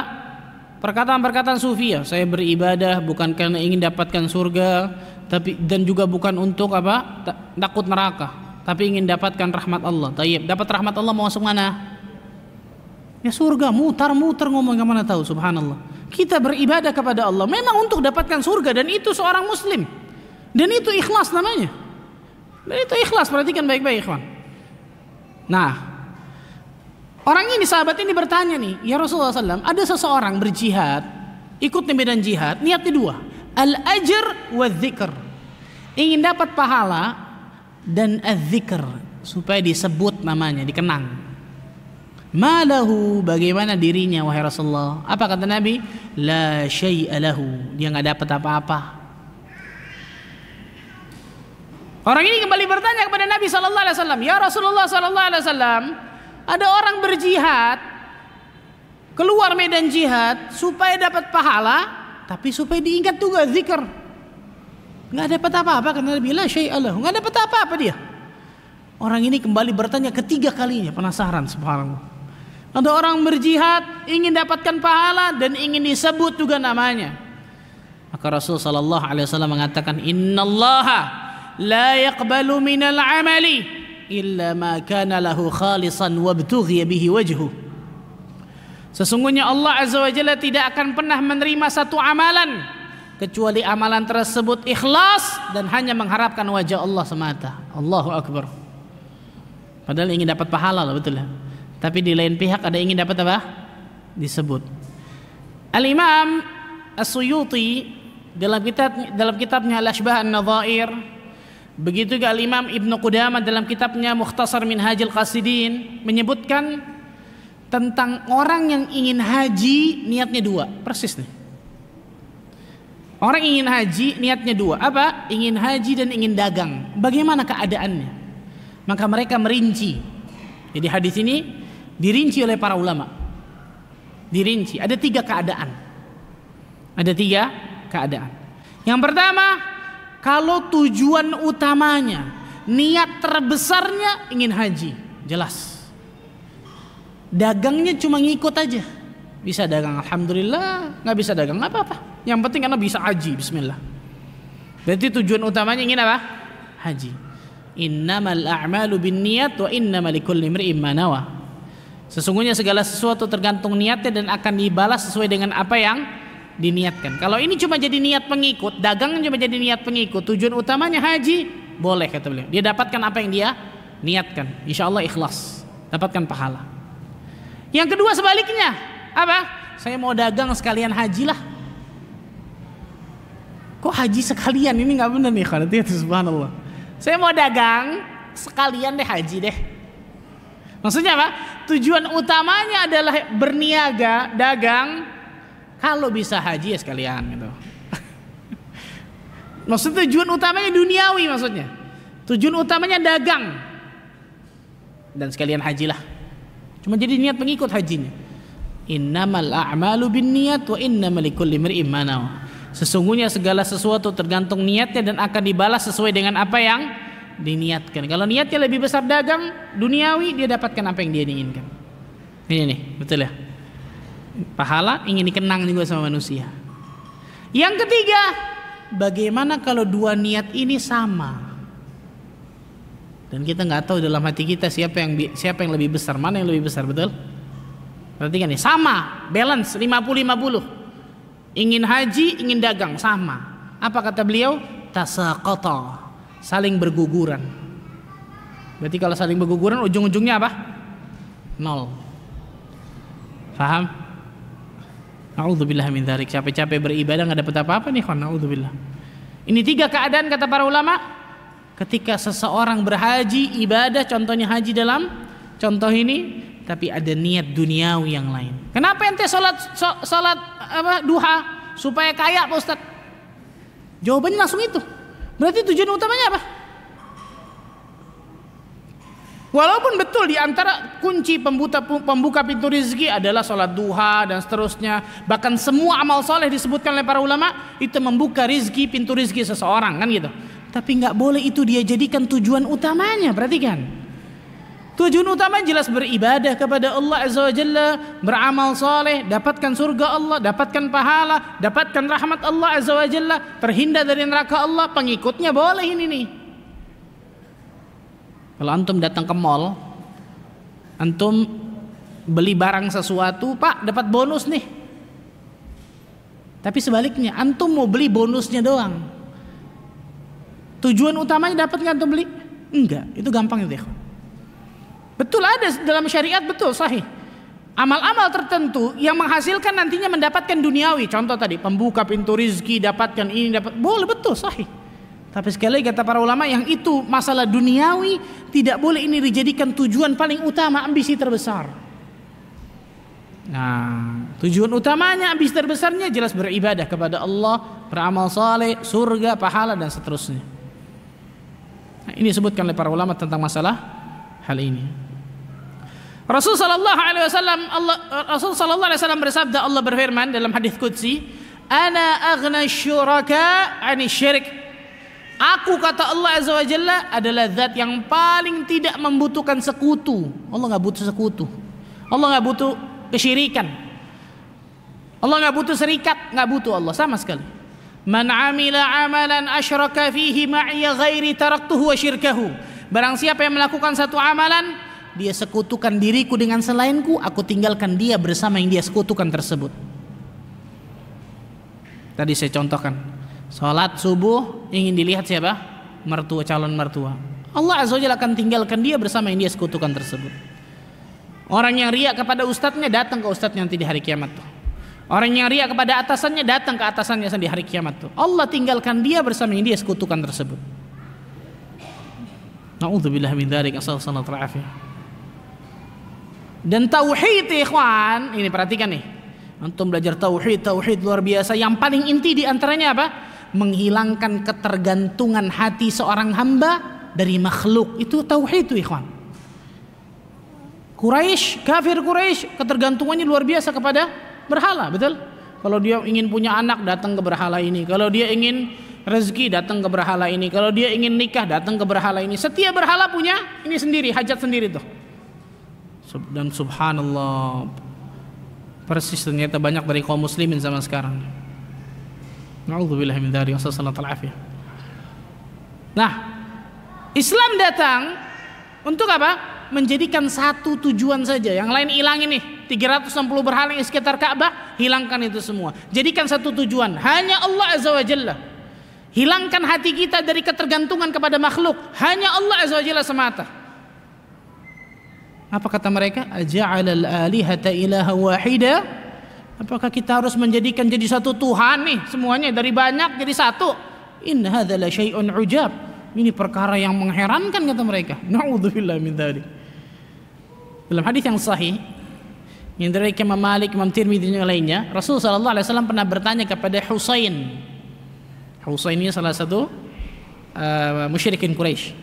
Perkataan-perkataan sufi ya. Saya beribadah bukan karena ingin dapatkan surga, tapi dan juga bukan untuk apa? Takut neraka, tapi ingin dapatkan rahmat Allah. Tayyib, dapat rahmat Allah mau masuk mana? Ya surga, mutar-mutar ngomong ke mana tahu, subhanallah. Kita beribadah kepada Allah memang untuk dapatkan surga, dan itu seorang muslim. Dan itu ikhlas namanya. Dan itu ikhlas, perhatikan baik-baik, ikhwan. Nah, orang ini, sahabat ini bertanya nih, "Ya Rasulullah SAW, ada seseorang berjihad, ikut di medan jihad, niatnya dua, al-ajr wa dzikr, ingin dapat pahala, dan az-dzikr, supaya disebut namanya, dikenang. Malahu, bagaimana dirinya wahai Rasulullah? Apa kata Nabi? La syai'a lahu, dia nggak dapat apa-apa." Orang ini kembali bertanya kepada Nabi sallallahu alaihi wasallam, "Ya Rasulullah sallallahu alaihi wasallam, ada orang berjihad keluar medan jihad supaya dapat pahala, tapi supaya diingat juga zikir. Nggak dapat apa-apa karena Nabi la syai'a lahu, nggak dapat apa-apa dia. Orang ini kembali bertanya ketiga kalinya, penasaran, subhanallah. Ada orang berjihad ingin dapatkan pahala dan ingin disebut juga namanya. Maka Rasul sallallahu alaihi wasallam mengatakan, "Innallaha la yaqbalu minal amali illa ma kana lahu khalisan wabtughiya bihi wajhu." Sesungguhnya Allah Azza wa Jalla tidak akan pernah menerima satu amalan kecuali amalan tersebut ikhlas dan hanya mengharapkan wajah Allah semata. Allahu Akbar. Padahal ingin dapat pahala lah, betul lah. Tapi di lain pihak ada ingin dapat apa? Disebut. Al-Imam As-Suyuti dalam kitabnya Al-Ashbah An-Nadhair, begitu juga Al-Imam Ibnu Qudamah dalam kitabnya Mukhtasar Minhajul Qasidin menyebutkan tentang orang yang ingin haji niatnya dua, persis nih. Orang ingin haji niatnya dua, apa? Ingin haji dan ingin dagang. Bagaimana keadaannya? Maka mereka merinci. Jadi hadis ini dirinci oleh para ulama. Dirinci, ada tiga keadaan. Ada tiga keadaan. Yang pertama, kalau tujuan utamanya, niat terbesarnya ingin haji, jelas. Dagangnya cuma ngikut aja. Bisa dagang alhamdulillah, nggak bisa dagang nggak apa-apa. Yang penting karena bisa haji, bismillah. Berarti tujuan utamanya ingin apa? Haji. Innamal a'malu binniyat wa innamal likulli imri'in ma nawa. Sesungguhnya segala sesuatu tergantung niatnya dan akan dibalas sesuai dengan apa yang diniatkan. Kalau ini cuma jadi niat pengikut, dagang cuma jadi niat pengikut, tujuan utamanya haji, boleh kata beliau. Dia dapatkan apa yang dia niatkan. Insyaallah ikhlas, dapatkan pahala. Yang kedua sebaliknya, apa? Saya mau dagang sekalian haji lah. Kok haji sekalian? Ini nggak benar nih, subhanallah. Saya mau dagang sekalian deh haji deh. Maksudnya apa? Tujuan utamanya adalah berniaga, dagang. Kalau bisa haji ya sekalian gitu. Maksudnya tujuan utamanya duniawi maksudnya. Tujuan utamanya dagang. Dan sekalian hajilah. Cuma jadi niat pengikut hajinya. Innamal a'malu binniyat wa innamal likulli imri'in ma nawa. Sesungguhnya segala sesuatu tergantung niatnya dan akan dibalas sesuai dengan apa yang diniatkan. Kalau niatnya lebih besar dagang duniawi, dia dapatkan apa yang dia inginkan. Ini nih, betul ya. Pahala ingin dikenang juga sama manusia. Yang ketiga, bagaimana kalau dua niat ini sama? Dan kita nggak tahu dalam hati kita siapa yang lebih besar, mana yang lebih besar, betul? Perhatikan nih, sama, balance 50-50. Ingin haji, ingin dagang, sama. Apa kata beliau? Tasaqata, saling berguguran. Berarti kalau saling berguguran ujung-ujungnya apa? Nol. Faham? Na'udzubillah min dzalik. Capek-capek beribadah nggak dapat apa-apa nih, na'udzubillah. Ini tiga keadaan kata para ulama. Ketika seseorang berhaji, ibadah, contohnya haji dalam contoh ini, tapi ada niat duniawi yang lain. Kenapa ente salat duha supaya kaya Pak Ustaz? Jawabannya langsung itu. Berarti tujuan utamanya apa? Walaupun betul di antara kunci pembuka pintu rezeki adalah salat duha dan seterusnya, bahkan semua amal soleh disebutkan oleh para ulama itu membuka rezeki, pintu rezeki seseorang, kan gitu. Tapi nggak boleh itu dia jadikan tujuan utamanya. Perhatikan, tujuan utama jelas beribadah kepada Allah Azza wa Jalla, beramal soleh, dapatkan surga Allah, dapatkan pahala, dapatkan rahmat Allah Azza wa Jalla, terhindar dari neraka Allah. Pengikutnya boleh ini nih. Kalau antum datang ke mall, antum beli barang sesuatu, Pak dapat bonus nih. Tapi sebaliknya, antum mau beli bonusnya doang. Tujuan utamanya dapat nggak antum beli? Enggak, itu gampang itu ya. Betul ada dalam syariat, betul sahih. Amal-amal tertentu yang menghasilkan nantinya mendapatkan duniawi. Contoh tadi, pembuka pintu rizki, dapatkan ini, dapat, boleh, betul sahih. Tapi sekali lagi kata para ulama, yang itu masalah duniawi, tidak boleh ini dijadikan tujuan paling utama, ambisi terbesar. Nah, tujuan utamanya, ambisi terbesarnya jelas beribadah kepada Allah, beramal saleh, surga, pahala dan seterusnya. Nah, ini disebutkan oleh para ulama tentang masalah hal ini. Rasul sallallahu alaihi wasallam bersabda, Allah berfirman dalam hadis qudsi, "Ana aghna syuraka 'ani syirik." Aku, kata Allah azza wa jalla, adalah zat yang paling tidak membutuhkan sekutu. Allah enggak butuh sekutu. Allah enggak butuh kesyirikan. Allah enggak butuh serikat, enggak butuh Allah sama sekali. Man 'amila 'amalan asyraka fihi ma'iya ghairi taraktuhu wa syirkahu. Barang siapa yang melakukan satu amalan, dia sekutukan diriku dengan selainku, aku tinggalkan dia bersama yang dia sekutukan tersebut. Tadi saya contohkan, salat subuh ingin dilihat siapa? Mertua, calon mertua. Allah azza wa jalla akan tinggalkan dia bersama yang dia sekutukan tersebut. Orang yang riya kepada ustadznya, datang ke ustadznya nanti di hari kiamat tuh. Orang yang riya kepada atasannya, datang ke atasannya di hari kiamat tuh. Allah tinggalkan dia bersama yang dia sekutukan tersebut. Na'udzubillah min dzalik, sallallahu alaihi wasallam. Dan tauhid, ikhwan, ini perhatikan nih. Antum belajar tauhid luar biasa. Yang paling inti di antaranya apa? Menghilangkan ketergantungan hati seorang hamba dari makhluk. Itu tauhid itu, ikhwan. Kafir Quraisy ketergantungannya luar biasa kepada berhala, betul? Kalau dia ingin punya anak, datang ke berhala ini. Kalau dia ingin rezeki, datang ke berhala ini. Kalau dia ingin nikah, datang ke berhala ini. Setiap berhala punya ini sendiri, hajat sendiri tuh. Dan subhanallah, persis ternyata banyak dari kaum muslimin zaman sekarang. Na'udzubillah min dzalik, sallallahu alaihi. Nah, Islam datang untuk apa? Menjadikan satu tujuan saja. Yang lain hilangin nih. 360 berhala yang sekitar Ka'bah, hilangkan itu semua. Jadikan satu tujuan, hanya Allah azza wa jalla. Hilangkan hati kita dari ketergantungan kepada makhluk, hanya Allah azza wa jalla semata. Apa kata mereka? Aja'alal alihata ilaha wahida? Apakah kita harus menjadikan jadi satu Tuhan nih, semuanya dari banyak jadi satu? Inna hadza la syai'un ujab. Ini perkara yang mengherankan, kata mereka. Na'udzubillah min dzalik. Dalam hadis yang sahih yang dari Imam Malik, Imam Tirmidzi dan lainnya, Rasul sallallahu alaihi wasallam pernah bertanya kepada Husain. Husain ini salah satu musyrikin Quraisy.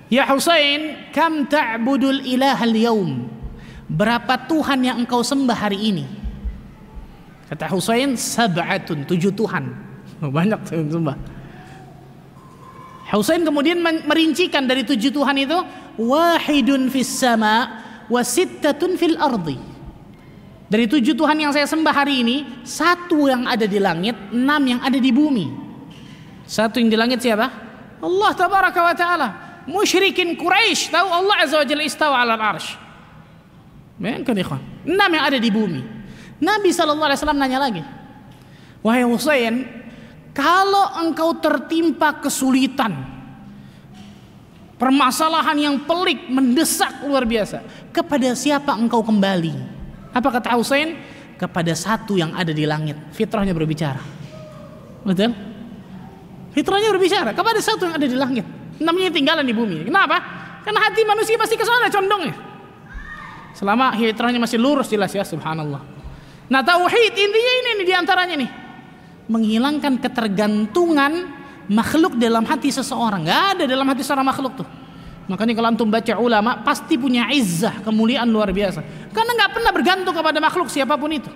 Ya Husain, kam ta'budul ilaha al-yawm? Berapa Tuhan yang engkau sembah hari ini? Kata Husain, sab'atun, 7 Tuhan. Banyak Tuhan sembah. Husain kemudian merincikan dari 7 Tuhan itu, wahidun fis sama wa sittatun fil ardi. Dari 7 Tuhan yang saya sembah hari ini, 1 yang ada di langit, 6 yang ada di bumi. 1 yang di langit siapa? Allah tabaraka wa ta'ala. Musyrikin Quraisy tahu Allah azza wa jalla istawa 'alal arsy. Bayangkan ikhwan, 6 yang ada di bumi. Nabi sallallahu alaihi wasallam nanya lagi, wahai Husain, kalau engkau tertimpa kesulitan, permasalahan yang pelik, mendesak luar biasa, kepada siapa engkau kembali? Apa kata Husain? Kepada 1 yang ada di langit. Fitrahnya berbicara. Betul? Fitrahnya berbicara kepada 1 yang ada di langit. Namanya tinggalan di bumi. Kenapa? Karena hati manusia pasti ke sana condongnya. Selama fitrahnya masih lurus, jelas ya, subhanallah. Nah, tauhid intinya ini di antaranya nih. Menghilangkan ketergantungan makhluk dalam hati seseorang. Enggak ada dalam hati seorang makhluk tuh. Makanya kalau antum baca ulama pasti punya izzah, kemuliaan luar biasa. Karena enggak pernah bergantung kepada makhluk siapapun itu.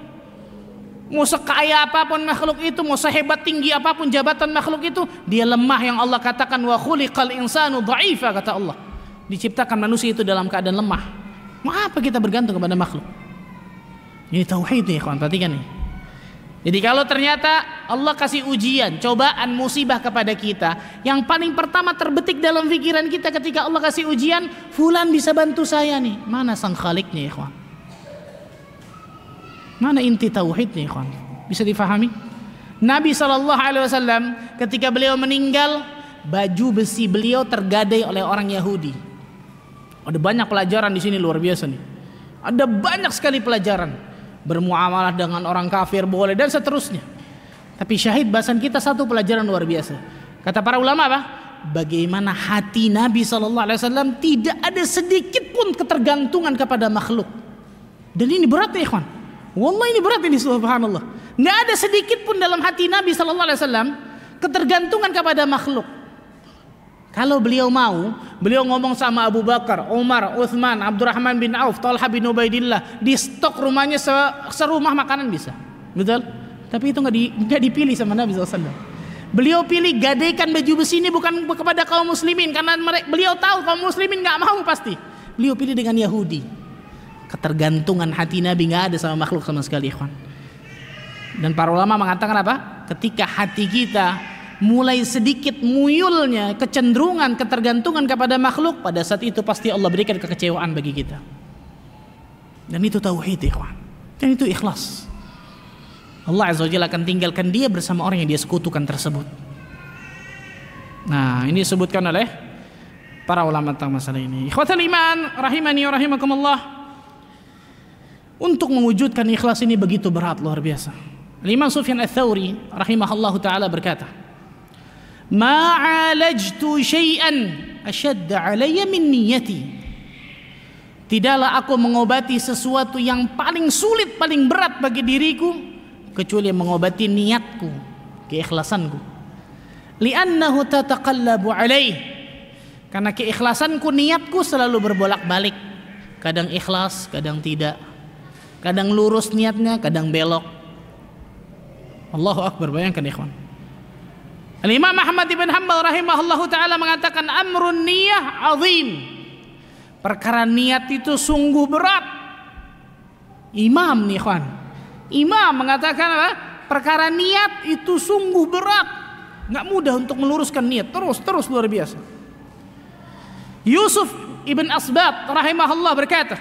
Mau sekaya apapun makhluk itu, mau sehebat tinggi apapun jabatan makhluk itu, dia lemah. Yang Allah katakan wa khuliqal insanu dha'ifa, kata Allah. Diciptakan manusia itu dalam keadaan lemah. Mau apa kita bergantung kepada makhluk? Ini tauhid nih, kawan, perhatikan nih. Jadi kalau ternyata Allah kasih ujian, cobaan, musibah kepada kita, yang paling pertama terbetik dalam pikiran kita ketika Allah kasih ujian, fulan bisa bantu saya nih. Mana sang khaliknya, ikhwan? Mana inti tauhidnya, ikhwan? Bisa difahami? Nabi SAW ketika beliau meninggal, baju besi beliau tergadai oleh orang Yahudi. Ada banyak pelajaran di sini luar biasa nih. Ada banyak sekali pelajaran. Bermuamalah dengan orang kafir boleh dan seterusnya. Tapi syahid bahasan kita satu pelajaran luar biasa. Kata para ulama apa? Bagaimana hati Nabi SAW tidak ada sedikit pun ketergantungan kepada makhluk. Dan ini berat ya, ikhwan. Wallah ini berat ini, subhanallah. Nggak ada sedikit pun dalam hati Nabi SAW ketergantungan kepada makhluk. Kalau beliau mau, beliau ngomong sama Abu Bakar, Umar, Uthman, Abdurrahman bin Auf, Talha bin Ubaidillah, di stok rumahnya serumah makanan bisa. Betul? Tapi itu nggak dipilih sama Nabi SAW. Beliau pilih gadaikan baju besi ini bukan kepada kaum muslimin, karena beliau tahu kaum muslimin nggak mau pasti. Beliau pilih dengan Yahudi. Ketergantungan hati Nabi nggak ada sama makhluk sama sekali, ikhwan. Dan para ulama mengatakan apa? Ketika hati kita mulai sedikit muyulnya kecenderungan ketergantungan kepada makhluk, pada saat itu pasti Allah berikan kekecewaan bagi kita. Dan itu tauhid, ikhwan. Dan itu ikhlas. Allah Azza wa Jalla akan tinggalkan dia bersama orang yang dia sekutukan tersebut. Nah, ini disebutkan oleh para ulama tentang masalah ini. Ikhwatul iman rahimani wa rahimakumullah. Untuk mewujudkan ikhlas ini begitu berat, luar biasa. Imam Sufyan Ats-Tsauri rahimahullahu taala berkata, "Ma'alajtu syai'an ashadda 'alayya min niyyati." Tidaklah aku mengobati sesuatu yang paling sulit, paling berat bagi diriku kecuali mengobati niatku, keikhlasanku. Li'annahu tataqallabu 'alaih. Karena keikhlasanku, niatku selalu berbolak-balik. Kadang ikhlas, kadang tidak. Kadang lurus niatnya, kadang belok. Allahu akbar, bayangkan ikhwan. Al-Imam Ahmad ibn Hanbal rahimahullahu ta'ala mengatakan amrun niyah azim. Perkara niat itu sungguh berat. Imam nih ikhwan, imam mengatakan apa? Perkara niat itu sungguh berat. Gak mudah untuk meluruskan niat. Terus luar biasa. Yusuf ibn Asbat rahimahullah berkata,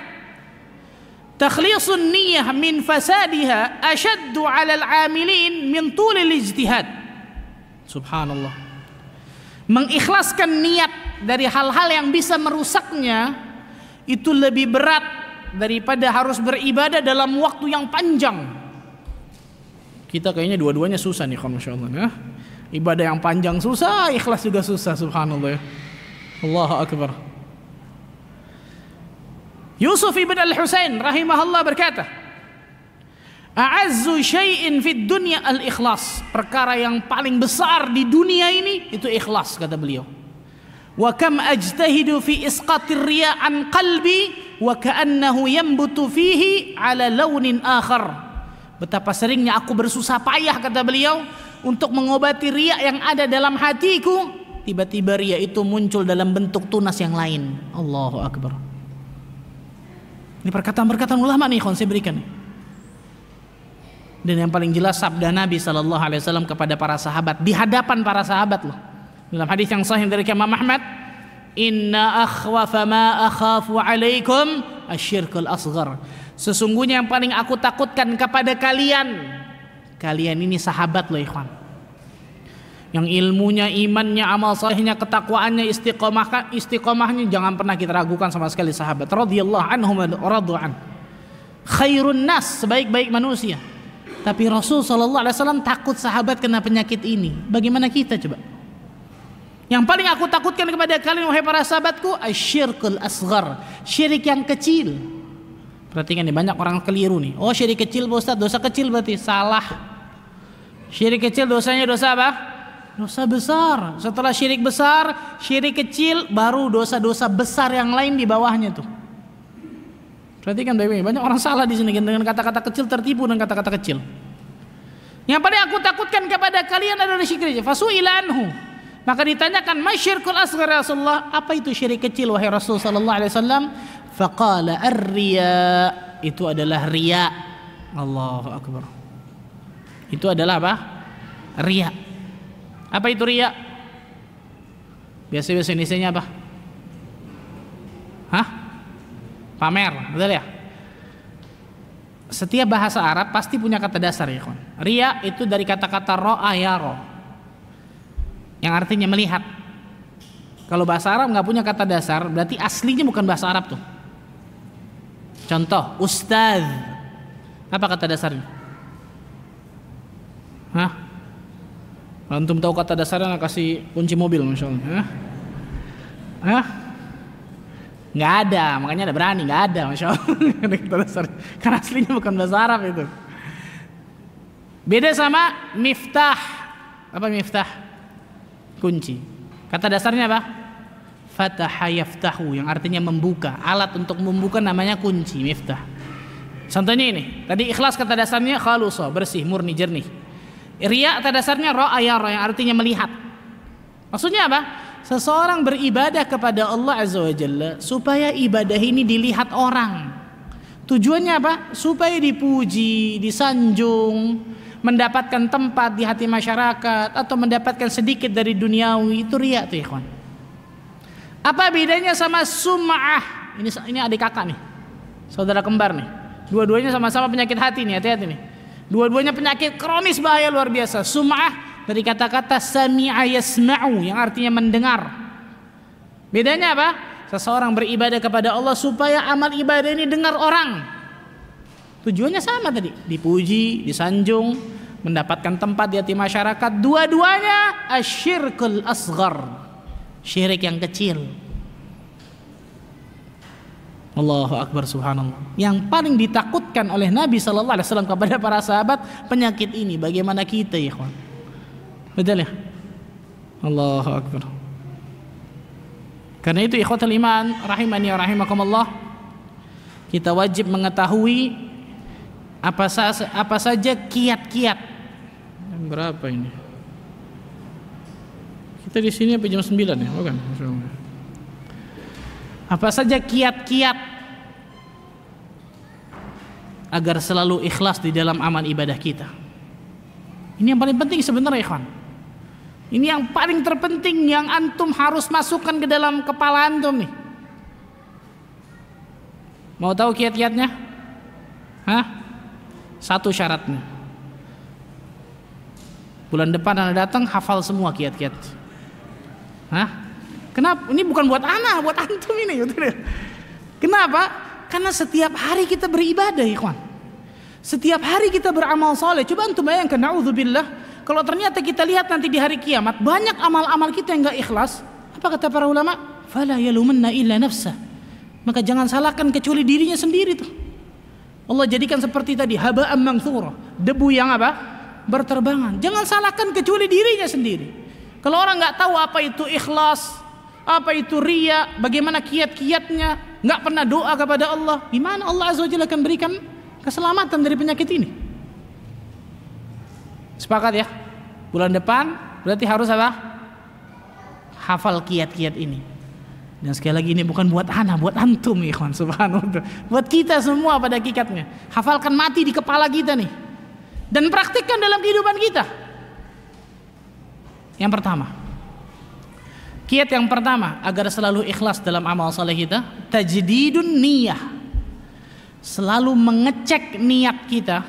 takhlisun niyah min fasadiha ashaddu 'ala al-'amilin min tulil ijtihad. Subhanallah. Mengikhlaskan niat dari hal-hal yang bisa merusaknya itu lebih berat daripada harus beribadah dalam waktu yang panjang. Kita kayaknya dua-duanya susah nih, Masya Allah ya. Ibadah yang panjang susah, ikhlas juga susah, subhanallah ya. Allahu akbar. Yusuf ibn al-Husain rahimahullah berkata, a'azzu syai'in fid dunya al-ikhlas. Perkara yang paling besar di dunia ini itu ikhlas, kata beliau. Wa kam ajtahidu fi isqatir riya an qalbi wa ka'annahu yanbutu fihi ala launin akhar. Betapa seringnya aku bersusah payah, kata beliau, untuk mengobati riya yang ada dalam hatiku, tiba-tiba riya itu muncul dalam bentuk tunas yang lain. Allahu akbar. Ini perkataan-perkataan ulama nih, saya berikan. Dan yang paling jelas sabda Nabi SAW kepada para sahabat, di hadapan para sahabat loh. Dalam hadis yang sahih dari Imam Ahmad, inna akhwafa ma akhafu alaikum asyirkul asghar. Sesungguhnya yang paling aku takutkan kepada kalian, kalian ini sahabat loh ikhwan, yang ilmunya, imannya, amal salehnya, ketakwaannya, istiqomahnya jangan pernah kita ragukan sama sekali sahabat radhiyallahu anhum radhu'an. Khairun nas, sebaik-baik manusia. Tapi Rasul SAW takut sahabat kena penyakit ini. Bagaimana kita coba? Yang paling aku takutkan kepada kalian wahai para sahabatku asyirkul asghar, syirik yang kecil. Perhatikan nih, banyak orang keliru nih. Oh, syirik kecil Pak Ustaz, dosa kecil berarti. Salah. Syirik kecil dosanya dosa apa? Dosa besar. Setelah syirik besar, syirik kecil, baru dosa-dosa besar yang lain di bawahnya tuh. Perhatikan baik-baik, banyak orang salah di sini dengan kata-kata kecil, tertipu dengan kata-kata kecil. Yang paling aku takutkan kepada kalian adalah syirik kecil. Fasu'ila anhu. Maka ditanyakan, masyirkul asghar ya Rasulullah, apa itu syirik kecil wahai Rasul sallallahu alaihi wasallam? Faqala ar-riya, itu adalah riya. Allahu akbar. Itu adalah apa? Riya. Apa itu riya? Biasa-biasa Indonesianya apa? Hah? Pamer, betul ya? Setiap bahasa Arab pasti punya kata dasar ya kawan. Riya itu dari kata-kata ro'a yaro, yang artinya melihat. Kalau bahasa Arab nggak punya kata dasar, berarti aslinya bukan bahasa Arab tuh. Contoh, ustaz, apa kata dasarnya? Hah? Antum tahu kata dasarnya, kasih kunci mobil, masya Allah. Hah? Nggak ada, makanya ada berani, nggak ada, masya Allah. Kata dasar, karena aslinya bukan bahasa Arab itu. Beda sama miftah. Apa miftah? Kunci. Kata dasarnya apa? Fataha yaftahu, yang artinya membuka. Alat untuk membuka namanya kunci, miftah. Contohnya ini, tadi ikhlas kata dasarnya khalusa, bersih, murni, jernih. Riya kata dasarnya ra'a yara, yang artinya melihat. Maksudnya apa? Seseorang beribadah kepada Allah Azza wa Jalla supaya ibadah ini dilihat orang. Tujuannya apa? Supaya dipuji, disanjung, mendapatkan tempat di hati masyarakat, atau mendapatkan sedikit dari duniawi. Itu riya tuh ikhwan. Apa bedanya sama sum'ah? Ini adik kakak nih, saudara kembar nih. Dua-duanya sama-sama penyakit hati nih, hati-hati nih. Dua-duanya penyakit kronis bahaya luar biasa. Sum'ah dari kata-kata sami'a yasma'u, yang artinya mendengar. Bedanya apa? Seseorang beribadah kepada Allah supaya amal ibadah ini dengar orang. Tujuannya sama tadi, dipuji, disanjung, mendapatkan tempat di hati masyarakat. Dua-duanya asyirkul asghar, syirik yang kecil. Allahu Akbar, subhanallah. Yang paling ditakutkan oleh Nabi SAW kepada para sahabat penyakit ini. Bagaimana kita ya ikhwan? Betul ya? Allahu Akbar. Karena itu ikhwatul iman rahimani wa rahimakumullah, kita wajib mengetahui apa saja kiat-kiat. Berapa ini? Kita di sini sampai jam 9 ya, bukan? Apa saja kiat-kiat agar selalu ikhlas di dalam amal ibadah kita. Ini yang paling penting sebenarnya ikhwan. Ini yang paling terpenting, yang antum harus masukkan ke dalam kepala antum nih. Mau tahu kiat-kiatnya? Hah? Satu syaratnya. Bulan depan Anda datang hafal semua kiat-kiat. Hah? Kenapa? Ini bukan buat anak, buat antum ini. Kenapa? Karena setiap hari kita beribadah, ikhwan. Setiap hari kita beramal soleh. Coba antum bayangkan, na'udzubillah, kalau ternyata kita lihat nanti di hari kiamat banyak amal-amal kita yang enggak ikhlas. Apa kata para ulama? Fala yalumanna illa nafsah. Maka jangan salahkan kecuali dirinya sendiri tuh. Allah jadikan seperti tadi, haba'an manthura, debu yang apa? Berterbangan. Jangan salahkan kecuali dirinya sendiri. Kalau orang enggak tahu apa itu ikhlas, apa itu riya, bagaimana kiat-kiatnya, nggak pernah doa kepada Allah, gimana Allah Azza wa Jalla akan berikan keselamatan dari penyakit ini? Sepakat ya? Bulan depan berarti harus apa? Hafal kiat-kiat ini. Dan sekali lagi ini bukan buat anak, buat antum ikhwan, subhanallah. Buat kita semua pada hakikatnya. Hafalkan mati di kepala kita nih. Dan praktikkan dalam kehidupan kita. Yang pertama, kiat yang pertama agar selalu ikhlas dalam amal saleh kita, tajdidun niyah. Selalu mengecek niat kita.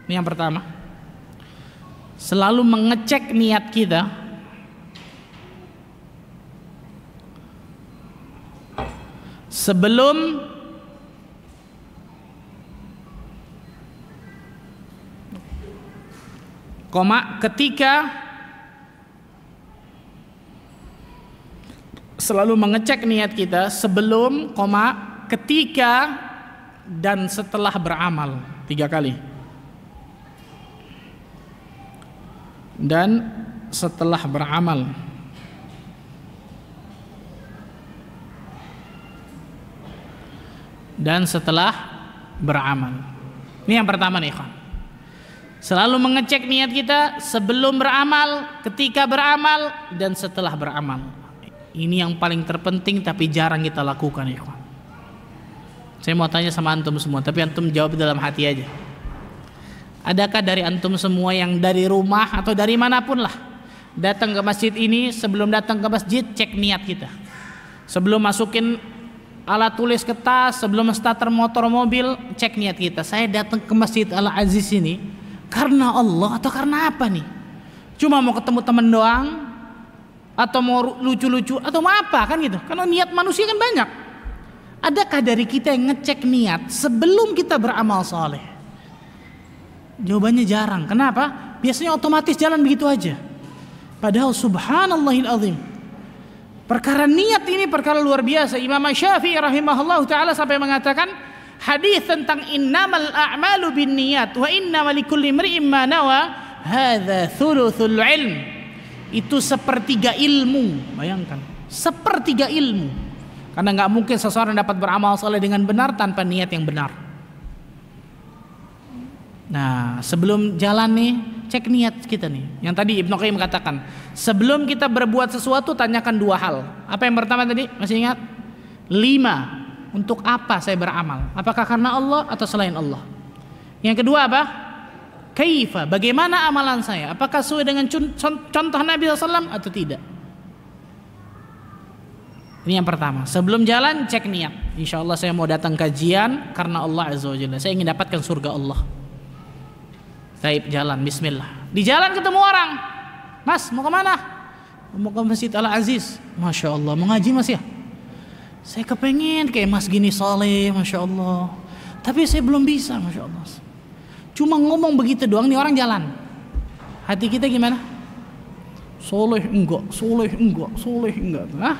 Ini yang pertama. Selalu mengecek niat kita. Sebelum ketika, selalu mengecek niat kita sebelum, ketika, dan setelah beramal 3 kali. Dan setelah beramal. Dan setelah beramal. Ini yang pertama nih, ikhwan. Selalu mengecek niat kita sebelum beramal, ketika beramal, dan setelah beramal. Ini yang paling terpenting tapi jarang kita lakukan, ikhwan. Saya mau tanya sama antum semua, tapi antum jawab dalam hati aja. Adakah dari antum semua yang dari rumah atau dari manapun lah datang ke masjid ini, sebelum datang ke masjid cek niat kita? Sebelum masukin alat tulis ke tas, sebelum starter motor mobil, cek niat kita. Saya datang ke Masjid Al-Aziz ini karena Allah atau karena apa nih? Cuma mau ketemu teman doang, atau mau lucu-lucu, atau mau apa kan gitu? Karena niat manusia kan banyak. Adakah dari kita yang ngecek niat sebelum kita beramal soleh? Jawabannya jarang. Kenapa? Biasanya otomatis jalan begitu aja. Padahal subhanallahil azim, perkara niat ini perkara luar biasa. Imam Syafi'i rahimahullah ta'ala sampai mengatakan hadis tentang innamal a'malu binniyat wa innamal likulli imri'in ma nawa, hadza thuluthul ilm. Itu sepertiga ilmu. Bayangkan, sepertiga ilmu. Karena nggak mungkin seseorang dapat beramal soleh dengan benar tanpa niat yang benar. Nah, sebelum jalan nih, cek niat kita nih. Yang tadi Ibnu Qayyim katakan, sebelum kita berbuat sesuatu tanyakan dua hal. Apa yang pertama tadi? Masih ingat? 5. Untuk apa saya beramal? Apakah karena Allah atau selain Allah? Yang kedua apa? Kaifa? Bagaimana amalan saya? Apakah sesuai dengan contoh Nabi SAW atau tidak? Ini yang pertama. Sebelum jalan cek niat. Insya Allah saya mau datang kajian karena Allah Azza wa Jalla. Saya ingin dapatkan surga Allah. Baik, jalan, bismillah. Di jalan ketemu orang. Mas, mau kemana? Mau ke Masjid Al-Aziz. Masya Allah, mau ngaji mas ya? Saya kepengen kayak mas gini soleh, Masya Allah. Tapi saya belum bisa, Masya Allah. Cuma ngomong begitu doang, nih orang jalan. Hati kita gimana? Soleh enggak, soleh enggak, soleh enggak. Hah?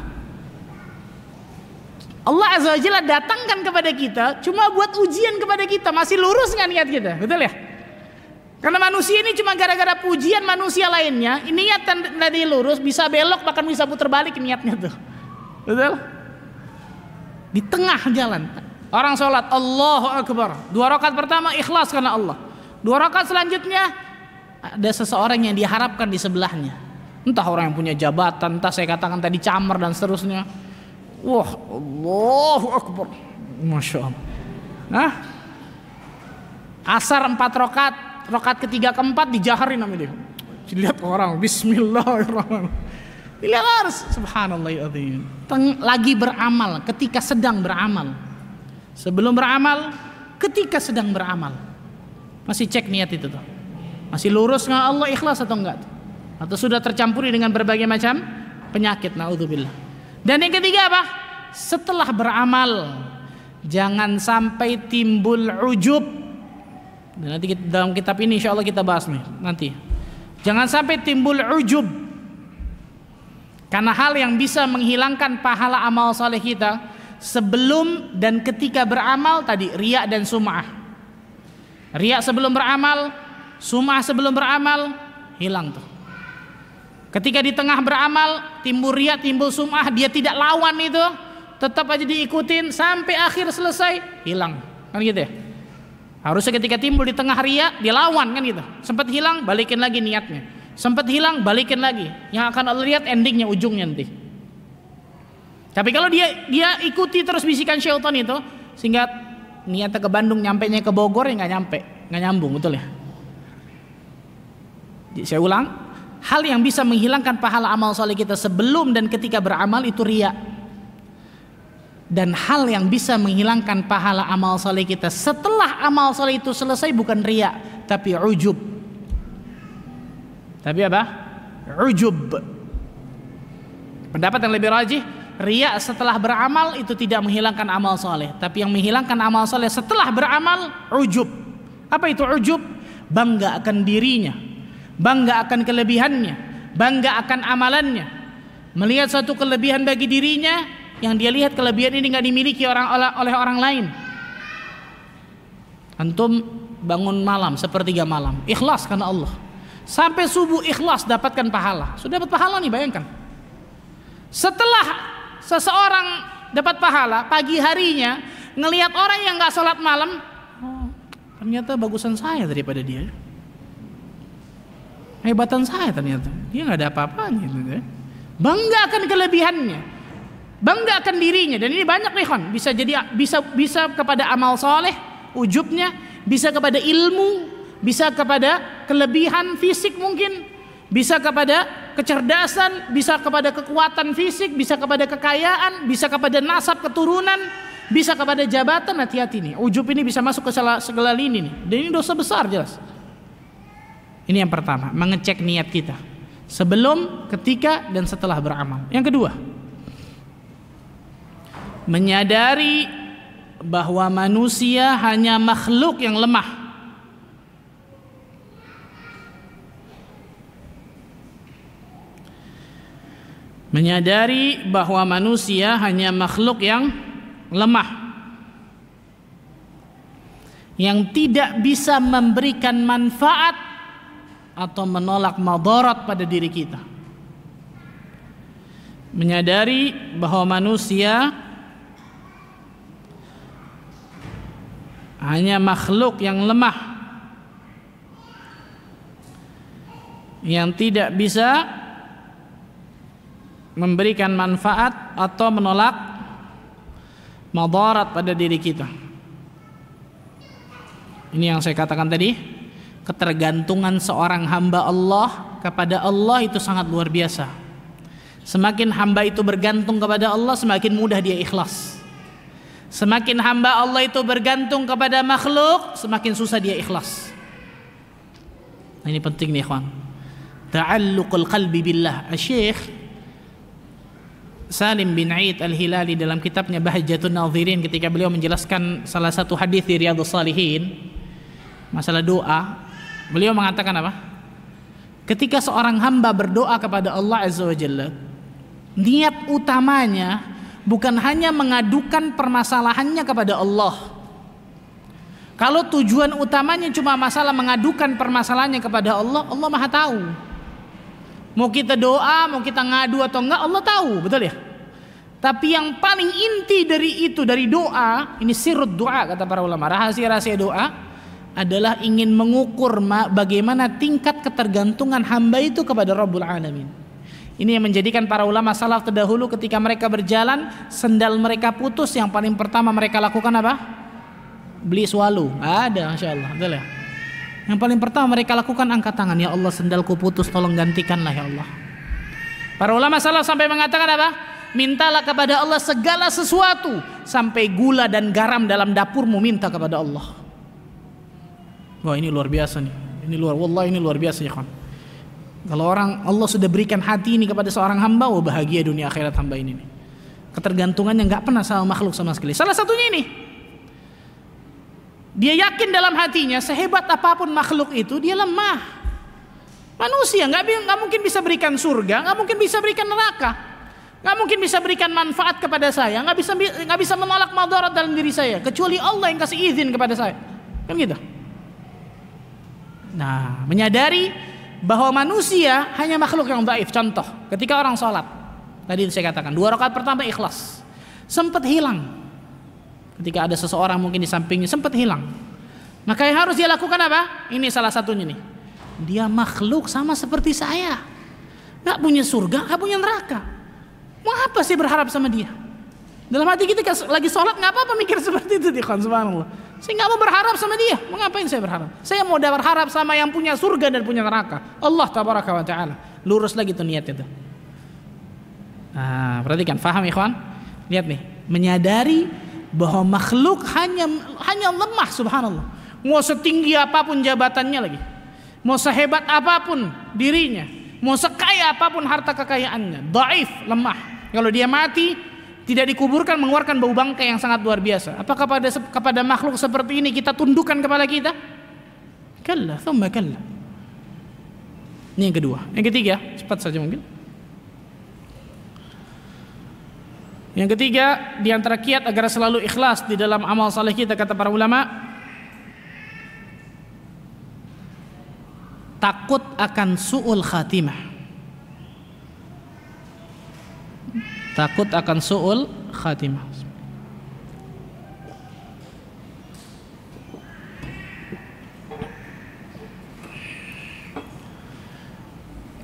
Allah Azza wa Jalla datangkan kepada kita cuma buat ujian kepada kita. Masih lurus nggak niat kita? Betul ya? Karena manusia ini cuma gara-gara pujian manusia lainnya, niat tadi lurus, bisa belok bahkan bisa putar balik niatnya tuh. Betul? Di tengah jalan orang sholat Allahu Akbar, 2 rakaat pertama ikhlas karena Allah, 2 rakaat selanjutnya ada seseorang yang diharapkan di sebelahnya, entah orang yang punya jabatan, entah saya katakan tadi camar dan seterusnya. Wah, Allahu Akbar, Masya Allah. Nah, asar 4 rakaat, rakaat ketiga keempat dijaharin namanya dia. Dilihat orang, bismillahirrahmanirrahim. Dilihat harus, subhanallahirrahmanirrahim. Lagi beramal, ketika sedang beramal. Sebelum beramal, ketika sedang beramal. Masih cek niat itu tuh. Masih lurus nggak Allah, ikhlas atau enggak? Atau sudah tercampuri dengan berbagai macam penyakit, naudzubillah. Dan yang ketiga apa? Setelah beramal, jangan sampai timbul ujub. Dan nanti dalam kitab ini insya Allah kita bahas nih nanti. Jangan sampai timbul ujub, karena hal yang bisa menghilangkan pahala amal saleh kita sebelum dan ketika beramal tadi, riya dan sum'ah. Riya sebelum beramal, sum'ah sebelum beramal, hilang tuh. Ketika di tengah beramal timbul riya, timbul sum'ah, dia tidak lawan itu, tetap aja diikutin sampai akhir selesai, hilang. Kan gitu ya? Harusnya ketika timbul di tengah riya, dia lawan kan gitu. Sempat hilang, balikin lagi niatnya. Sempat hilang, balikin lagi. Yang akan Allah lihat endingnya, ujungnya nanti. Tapi kalau dia ikuti terus bisikan syaitan itu, sehingga niatnya ke Bandung, nyampenya ke Bogor, ya nggak nyambung, betul ya? Saya ulang, hal yang bisa menghilangkan pahala amal soleh kita sebelum dan ketika beramal itu riya. Dan hal yang bisa menghilangkan pahala amal soleh kita setelah amal soleh itu selesai bukan riya, tapi ujub. Tapi apa? Ujub. Pendapat yang lebih rajih, riya setelah beramal itu tidak menghilangkan amal soleh, tapi yang menghilangkan amal soleh setelah beramal ujub. Apa itu ujub? Bangga akan dirinya, bangga akan kelebihannya, bangga akan amalannya, melihat satu kelebihan bagi dirinya yang dia lihat kelebihan ini nggak dimiliki oleh orang lain. Antum bangun malam, sepertiga malam, ikhlas karena Allah, sampai subuh ikhlas, dapatkan pahala. Sudah dapat pahala nih, bayangkan. Setelah seseorang dapat pahala, pagi harinya ngelihat orang yang nggak sholat malam, oh, ternyata bagusan saya daripada dia, hebatan saya ternyata, dia nggak ada apa-apanya gitu. Bangga akan kelebihannya, bangga akan dirinya. Dan ini banyak nih kan, bisa kepada amal soleh ujubnya, bisa kepada ilmu, bisa kepada kelebihan fisik mungkin, bisa kepada kecerdasan, bisa kepada kekuatan fisik, bisa kepada kekayaan, bisa kepada nasab keturunan, bisa kepada jabatan. Hati-hati nih, ujub ini bisa masuk ke segala lini nih, dan ini dosa besar jelas. Ini yang pertama, mengecek niat kita sebelum, ketika, dan setelah beramal. Yang kedua, menyadari bahwa manusia hanya makhluk yang lemah. Menyadari bahwa manusia hanya makhluk yang lemah, yang tidak bisa memberikan manfaat atau menolak madarat pada diri kita. menyadari bahwa manusia hanya makhluk yang lemah, yang tidak bisa memberikan manfaat atau menolak madarat pada diri kita. Ini yang saya katakan tadi, ketergantungan seorang hamba Allah kepada Allah itu sangat luar biasa. Semakin hamba itu bergantung kepada Allah, semakin mudah dia ikhlas. Semakin hamba Allah itu bergantung kepada makhluk, semakin susah dia ikhlas. Nah, ini penting nih ikhwan. Ta'alluqul qalbi billah. Syekh Salim bin Aid Al-Hilali dalam kitabnya Bahjatun Nadhirin, ketika beliau menjelaskan salah satu hadis di Riyadhus Shalihin masalah doa, beliau mengatakan apa? Ketika seorang hamba berdoa kepada Allah Azza wa Jalla, niat utamanya bukan hanya mengadukan permasalahannya kepada Allah. Kalau tujuan utamanya cuma masalah mengadukan permasalahannya kepada Allah, Allah Maha tahu. Mau kita doa, mau kita ngadu atau enggak, Allah tahu, betul ya? Tapi yang paling inti dari itu, dari doa, ini sirrud doa kata para ulama, rahasia-rahasia doa adalah ingin mengukur bagaimana tingkat ketergantungan hamba itu kepada Rabbul Alamin. Ini yang menjadikan para ulama salaf terdahulu ketika mereka berjalan, sendal mereka putus, yang paling pertama mereka lakukan apa? Beli swalu. Ada, Masya Allah, betul ya? Yang paling pertama mereka lakukan angkat tangan, ya Allah sendalku putus, tolong gantikanlah ya Allah. Para ulama salaf sampai mengatakan apa? Mintalah kepada Allah segala sesuatu, sampai gula dan garam dalam dapurmu minta kepada Allah. Wah, ini luar biasa nih. Ini wallahi ini luar biasa ya kawan. Kalau orang Allah sudah berikan hati ini kepada seorang hamba, wah bahagia dunia akhirat hamba ini nih. Ketergantungannya nggak pernah sama makhluk sama sekali. Salah satunya ini, dia yakin dalam hatinya sehebat apapun makhluk itu dia lemah. Manusia nggak mungkin bisa berikan surga, nggak mungkin bisa berikan neraka, nggak mungkin bisa berikan manfaat kepada saya, nggak bisa menolak madarat dalam diri saya, kecuali Allah yang kasih izin kepada saya, kan gitu. Nah, menyadari bahwa manusia hanya makhluk yang dhaif. Contoh, ketika orang sholat, tadi saya katakan 2 rakaat pertama ikhlas, sempat hilang. Ketika ada seseorang mungkin di sampingnya sempat hilang, maka yang harus dia lakukan apa? Ini salah satunya nih. Dia makhluk sama seperti saya, nggak punya surga, nggak punya neraka. Mau apa sih berharap sama dia? Dalam hati kita lagi sholat nggak apa-apa mikir seperti itu, subhanallah. Saya nggak mau berharap sama dia. Mau ngapain saya berharap? Saya mau berharap sama yang punya surga dan punya neraka, Allah tabaraka wa ta'ala. Lurus lagi tuh niat itu. Nah, perhatikan, faham ikhwan? Lihat nih, menyadari bahwa makhluk hanya lemah, subhanallah. Mau setinggi apapun jabatannya lagi, mau sehebat apapun dirinya, mau sekaya apapun harta kekayaannya, dhaif, lemah. Kalau dia mati tidak dikuburkan mengeluarkan bau bangkai yang sangat luar biasa. Apakah kepada makhluk seperti ini kita tundukkan kepala kita? Kalla, thumma kalla. Ini yang kedua. Yang ketiga, cepat saja mungkin. Yang ketiga, di antara kiat agar selalu ikhlas di dalam amal saleh kita, kata para ulama, takut akan su'ul khatimah. Takut akan su'ul khatimah.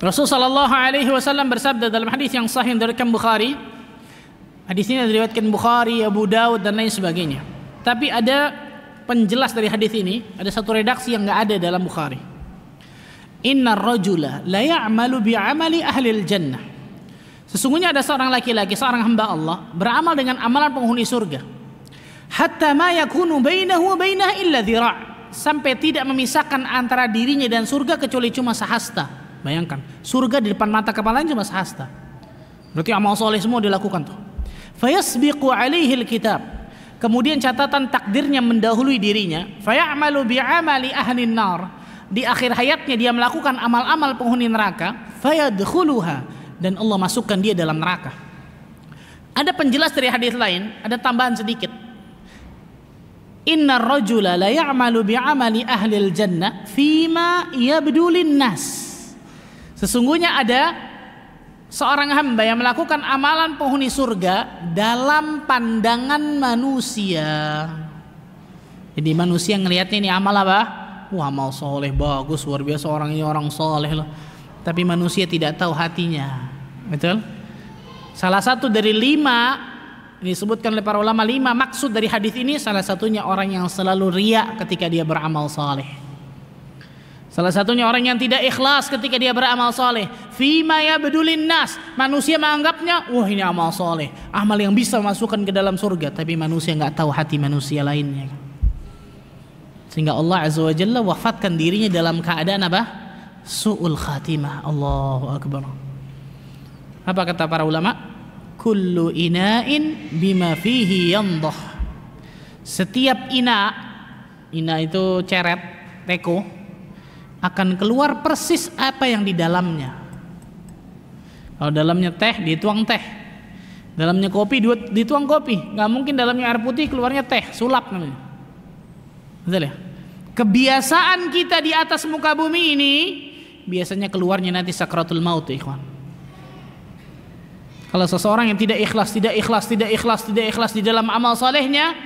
Rasul sallallahu alaihi wasallam bersabda dalam hadis yang sahih dari Bukhari. Hadis ini diriwayatkan Bukhari, Abu Daud dan lain sebagainya. Tapi ada penjelas dari hadis ini, ada satu redaksi yang enggak ada dalam Bukhari. Innar rajula la ya'malu bi'amali ahlil jannah. Sesungguhnya ada seorang laki-laki, seorang hamba Allah, beramal dengan amalan penghuni surga. Hatta ma yakunu bainahu wa bainaha illa dhira'. Sampai tidak memisahkan antara dirinya dan surga kecuali cuma sehasta. Bayangkan, surga di depan mata kepalanya cuma sehasta. Berarti amal soleh semua dilakukan tuh. Fayasbiqu alaihi alkitab. Kemudian catatan takdirnya mendahului dirinya. Fayamalu bi'amali ahlin nar. Di akhir hayatnya dia melakukan amal-amal penghuni neraka. Fayadkhuluha. Dan Allah masukkan dia dalam neraka. Ada penjelas dari hadis lain, ada tambahan sedikit. Innar rajula la ya'malu bi'amali ahlil jannah fima yabdu linnas. Sesungguhnya ada seorang hamba yang melakukan amalan penghuni surga dalam pandangan manusia. Jadi manusia ngelihatnya ini amal apa? Wah, amal soleh bagus, luar biasa, orang ini orang soleh loh. Tapi manusia tidak tahu hatinya. Betul? Salah satu dari 5 disebutkan oleh para ulama, 5 maksud dari hadis ini, salah satunya orang yang selalu riya ketika dia beramal soleh. Salah satunya orang yang tidak ikhlas ketika dia beramal soleh. Fima yabdulin nas, manusia menganggapnya, wah ini amal soleh, amal yang bisa masukkan ke dalam surga. Tapi manusia nggak tahu hati manusia lainnya. Sehingga Allah Azza wa Jalla wafatkan dirinya dalam keadaan apa? Su'ul khatimah. Allahu Akbar. Apa kata para ulama? Kullu ina'in bima fihi yandah. Setiap ina itu ceret, teko, akan keluar persis apa yang di dalamnya. Kalau dalamnya teh, dituang teh. Dalamnya kopi, dituang kopi. Nggak mungkin dalamnya air putih, keluarnya teh, sulap namanya. Betul ya? Kebiasaan kita di atas muka bumi ini biasanya keluarnya nanti sakratul maut, ikhwan. Kalau seseorang yang tidak ikhlas di dalam amal salehnya,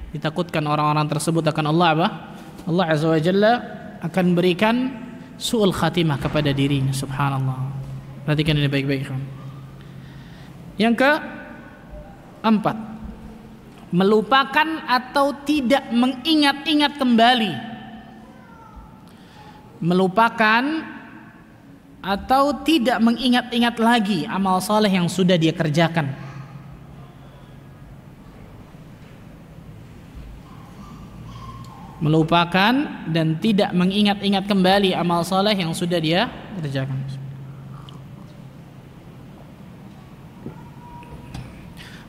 ditakutkan orang-orang tersebut akan Allah Azza wa Jalla akan berikan su'ul khatimah kepada dirinya, subhanallah. Perhatikan ini baik-baik, ikhwan. Yang keempat, melupakan atau tidak mengingat-ingat kembali. Melupakan atau tidak mengingat-ingat lagi amal soleh yang sudah dia kerjakan. Melupakan dan tidak mengingat-ingat kembali amal soleh yang sudah dia kerjakan.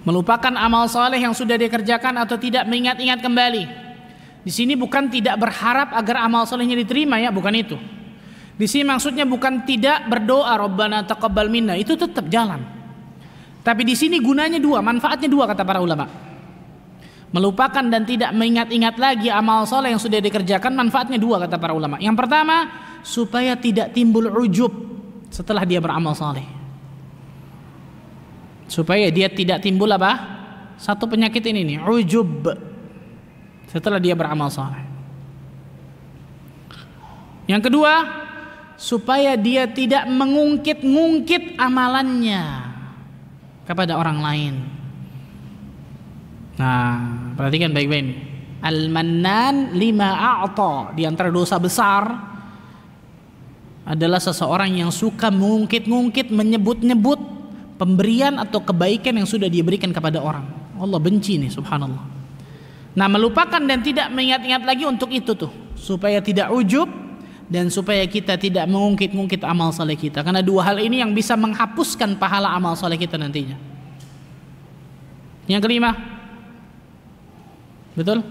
Melupakan amal soleh yang sudah dia kerjakan atau tidak mengingat-ingat kembali. Di sini bukan tidak berharap agar amal solehnya diterima, ya, bukan itu. Di sini maksudnya bukan tidak berdoa Rabbana taqabbal minna, itu tetap jalan. Tapi di sini gunanya dua, manfaatnya dua kata para ulama. Melupakan dan tidak mengingat-ingat lagi amal soleh yang sudah dikerjakan, manfaatnya dua kata para ulama. Yang pertama, supaya tidak timbul ujub setelah dia beramal soleh. Supaya dia tidak timbul apa? Satu penyakit ini nih, ujub, setelah dia beramal soleh. Yang kedua, supaya dia tidak mengungkit-ngungkit amalannya kepada orang lain. Nah, perhatikan baik-baik ini. Al-Mannan lima a'ta, di antara dosa besar adalah seseorang yang suka mengungkit-ngungkit, menyebut-nyebut pemberian atau kebaikan yang sudah diberikan kepada orang. Allah benci nih, subhanallah. Nah, melupakan dan tidak mengingat-ingat lagi untuk itu tuh, supaya tidak ujub dan supaya kita tidak mengungkit-ungkit amal saleh kita. Karena dua hal ini yang bisa menghapuskan pahala amal saleh kita nantinya. Yang kelima, betul?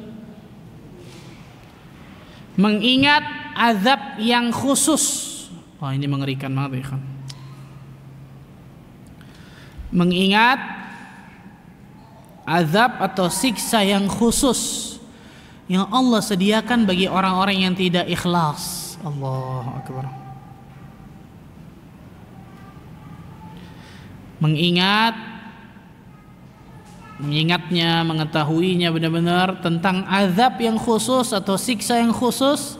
Mengingat azab yang khusus. Oh, ini mengerikan banget, ya kan? Mengingat azab atau siksa yang khusus yang Allah sediakan bagi orang-orang yang tidak ikhlas. Allahu Akbar. Mengingatnya, mengetahuinya benar-benar tentang azab yang khusus atau siksa yang khusus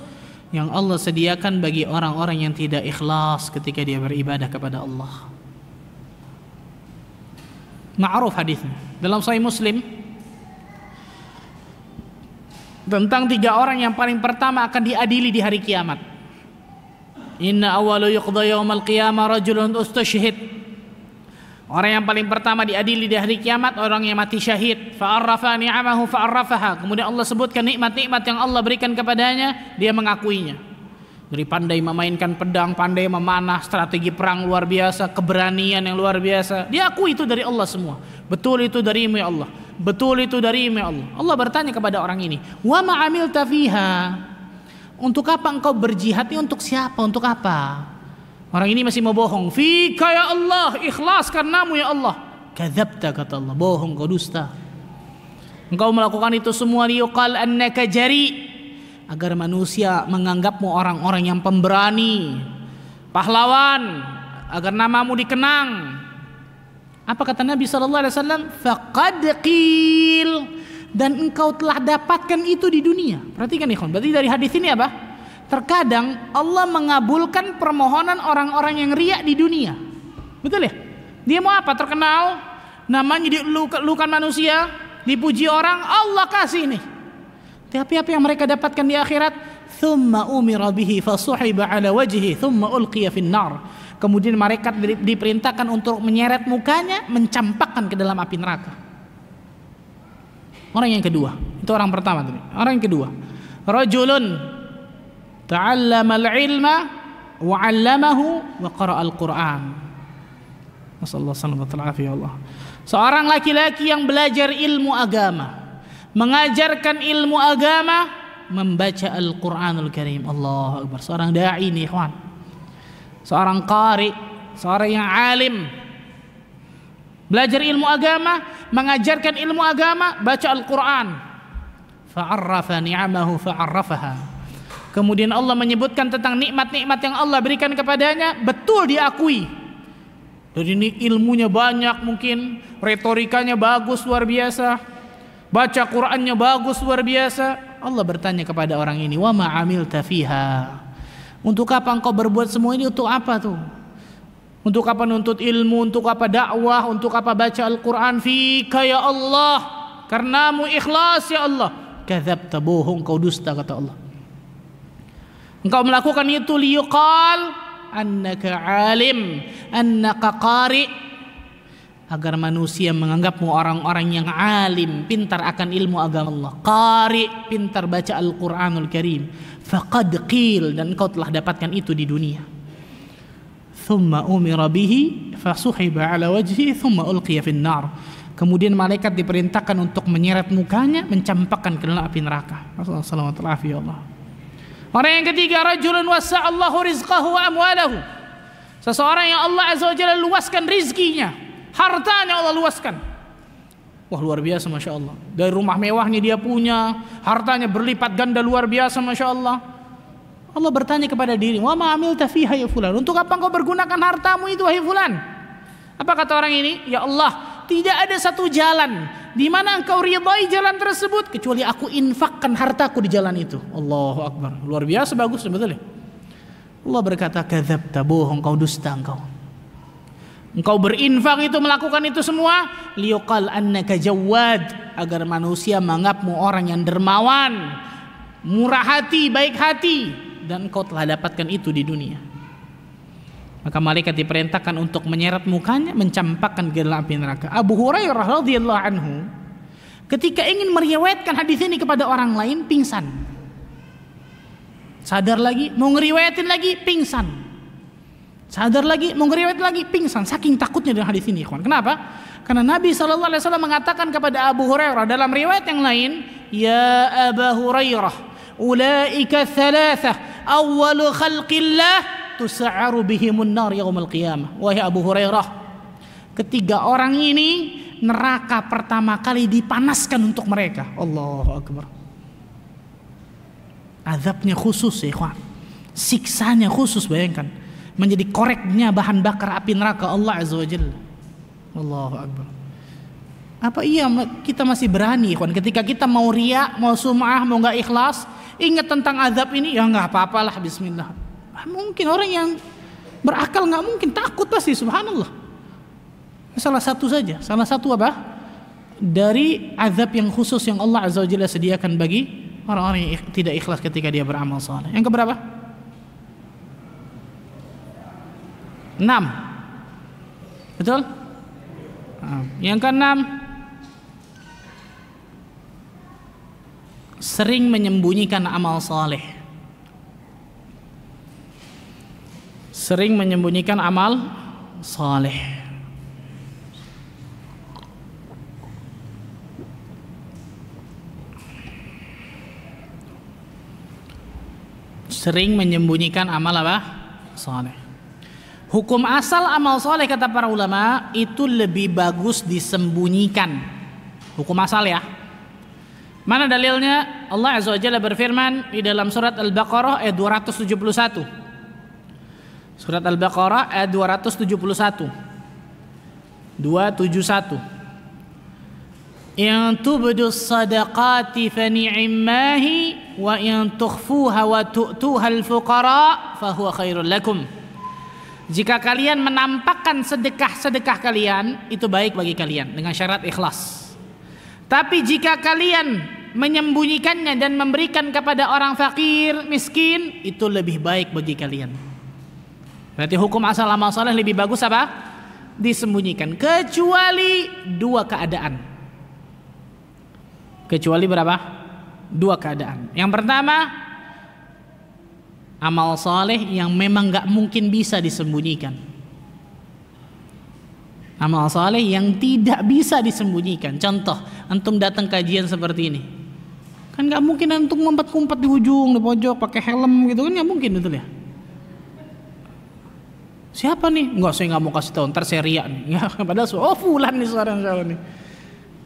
yang Allah sediakan bagi orang-orang yang tidak ikhlas ketika dia beribadah kepada Allah. Ma'ruf hadisnya dalam Sahih Muslim tentang 3 orang yang paling pertama akan diadili di hari kiamat. Inna awwalu yuqda yaumal qiyamah rajulun ustashhid. Orang yang paling pertama diadili di hari kiamat orang yang mati syahid. Fa'arrafa ni'amahu fa'arrafaha. Kemudian Allah sebutkan nikmat-nikmat yang Allah berikan kepadanya, dia mengakuinya. Dari pandai memainkan pedang, pandai memanah, strategi perang luar biasa, keberanian yang luar biasa. Dia akui itu dari Allah semua. Betul itu darimu ya Allah. Betul itu darimu ya Allah. Allah bertanya kepada orang ini, "Wa ma 'amilta fiha?" Untuk apa engkau berjihad? Untuk siapa? Untuk apa? Orang ini masih mau bohong. "Fika ya Allah, ikhlas karenamu ya Allah." Kadzabta, kata Allah. Bohong, kau dusta. Engkau melakukan itu semua liyuqal annaka jari, agar manusia menganggapmu orang-orang yang pemberani, pahlawan, agar namamu dikenang. Apa kata Nabi SAW? Faqad qil, dan engkau telah dapatkan itu di dunia. Perhatikan ikhwan, berarti dari hadis ini apa? Terkadang Allah mengabulkan permohonan orang-orang yang riya di dunia. Betul ya? Dia mau apa? Terkenal, namanya dilukan manusia, dipuji orang, Allah kasih ini. Tapi apa yang mereka dapatkan di akhirat? Thumma umira bihi fasuhiba ala wajhi thumma ulqiya fin nar. Kemudian mereka diperintahkan untuk menyeret mukanya, mencampakkan ke dalam api neraka. Orang yang kedua, itu orang pertama tadi. Orang yang kedua, rajulun ta'allama al-ilma wa 'allamahu wa qara'a al-Qur'an. Nasallahu alaihi wa sallam. Seorang laki-laki yang belajar ilmu agama, mengajarkan ilmu agama, membaca Al-Qur'anul Karim. Allahu Akbar. Seorang dai nih, ikhwan. Seorang qari, seorang yang alim. Belajar ilmu agama, mengajarkan ilmu agama, baca Al-Qur'an. Fa'arrafa ni'amahu fa'arrafaha. Kemudian Allah menyebutkan tentang nikmat-nikmat yang Allah berikan kepadanya, betul diakui. Jadi ini ilmunya banyak, mungkin retorikanya bagus luar biasa, baca Qur'annya bagus luar biasa. Allah bertanya kepada orang ini, wa ma 'amilta fiha? Untuk apa engkau berbuat semua ini? Untuk apa tuh? Untuk apa nuntut ilmu? Untuk apa dakwah? Untuk apa baca Al-Qur'an? Fika ya Allah, karenamu ikhlas ya Allah. Kadzabta, bohong, kau dusta, kata Allah. Engkau melakukan itu liyuqal annaka alim, annaka qari, agar manusia menganggapmu orang-orang yang alim, pintar akan ilmu agama Allah. Qari, pintar baca Al-Qur'anul Karim. Faqad qil, dan engkau telah dapatkan itu di dunia. Thumma umira bihi fasuhiba ala wajhi thumma ulqiya fin nar. Kemudian malaikat diperintahkan untuk menyeret mukanya, mencampakkan ke dalam api neraka. Rasulullah sallallahu. Orang yang ketiga, rajulun wasa'allahu rizqahu wa amwalahu. Seseorang yang Allah azza wa jalla luaskan rizkinya, hartanya Allah luaskan. Wah, luar biasa, masya Allah. Dari rumah mewahnya dia punya, hartanya berlipat ganda luar biasa, masya Allah. Allah bertanya kepada diri, wa ma amilta fiha ya fulan? Untuk apa engkau bergunakan hartamu itu, wahai fulan? Apa kata orang ini? Ya Allah, tidak ada satu jalan di mana engkau ridai jalan tersebut kecuali aku infakkan hartaku di jalan itu. Allahu Akbar. Luar biasa, bagus, betul ya? Allah berkata, kadzabta, bohong, kau dusta engkau. Engkau berinfak itu, melakukan itu semua liyuqal annaka jawad, agar manusia menganggapmu orang yang dermawan, murah hati, baik hati, dan engkau telah dapatkan itu di dunia. Maka malaikat diperintahkan untuk menyeret mukanya, mencampakkan ke dalam api neraka. Abu Hurairah radhiyallahu anhu ketika ingin meriwayatkan hadis ini kepada orang lain, pingsan. Sadar lagi, mau ngeriwayatin lagi, pingsan. Sadar lagi, mau ngeriwayat lagi, pingsan. Saking takutnya dengan hadis ini, ikhwan. Kenapa? Karena Nabi SAW mengatakan kepada Abu Hurairah dalam riwayat yang lain, ya Abu Hurairah, ulaika thalathah awwalu khalqillah tusa'aru bihimun nar yaumil qiyamah. Wahai Abu Hurairah, ketiga orang ini neraka pertama kali dipanaskan untuk mereka. Allahu Akbar. Azabnya khusus, ya ikhwan. Siksanya khusus, bayangkan. Menjadi koreknya bahan bakar api neraka Allah azza wa jalla. Allahu Akbar. Apa iya kita masih berani, ikhwan, ketika kita mau riya, mau sum'ah, mau enggak ikhlas, ingat tentang azab ini, ya enggak apa-apalah, bismillah. Mungkin orang yang berakal enggak mungkin, takut pasti, subhanallah. Salah satu saja, salah satu apa? Dari azab yang khusus yang Allah azza wa jalla sediakan bagi orang-orang yang tidak ikhlas ketika dia beramal saleh. Yang keberapa? 6. Betul? Yang ke-6, sering menyembunyikan amal saleh. Sering menyembunyikan amal saleh. Sering menyembunyikan amal apa? Saleh. Hukum asal amal soleh kata para ulama itu lebih bagus disembunyikan. Hukum asal ya. Mana dalilnya? Allah azza wa jalla berfirman di dalam surat Al-Baqarah ayat 271. Surat Al-Baqarah ayat 271. 271. In tubdus sadaqati fa ni'mahi wa in tukhfuha wa tu'tuha al-fuqara fa huwa khairul lakum. Jika kalian menampakkan sedekah-sedekah kalian, itu baik bagi kalian dengan syarat ikhlas. Tapi jika kalian menyembunyikannya dan memberikan kepada orang fakir, miskin, itu lebih baik bagi kalian. Berarti hukum asal amal saleh lebih bagus apa? Disembunyikan, kecuali dua keadaan. Kecuali berapa? Dua keadaan. Yang pertama, amal saleh yang memang gak mungkin bisa disembunyikan. Amal saleh yang tidak bisa disembunyikan. Contoh, antum datang kajian seperti ini, kan gak mungkin antum ngumpet-ngumpet di ujung, di pojok, pakai helm gitu kan, gak mungkin, betul ya? Siapa nih? Enggak, saya nggak mau kasih tahu, ntar saya riak nih. Ya, padahal fulan nih suara nih.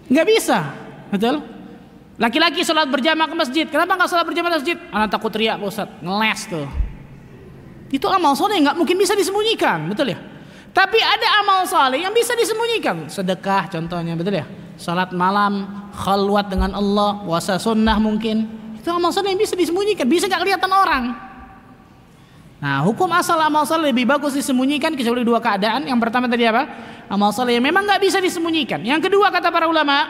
Nggak bisa, betul? Laki-laki sholat berjamaah ke masjid. Kenapa nggak sholat berjamaah ke masjid? Anak takut riak, Pak Ustaz. Ngeles tuh. Itu amal soleh nggak mungkin bisa disembunyikan, betul ya? Tapi ada amal soleh yang bisa disembunyikan. Sedekah contohnya, betul ya? Salat malam, khalwat dengan Allah, puasa sunnah mungkin. Itu amal soleh yang bisa disembunyikan, bisa nggak kelihatan orang. Nah, hukum asal amal saleh lebih bagus disembunyikan kecuali dua keadaan. Yang pertama tadi apa? Amal saleh yang memang nggak bisa disembunyikan. Yang kedua kata para ulama,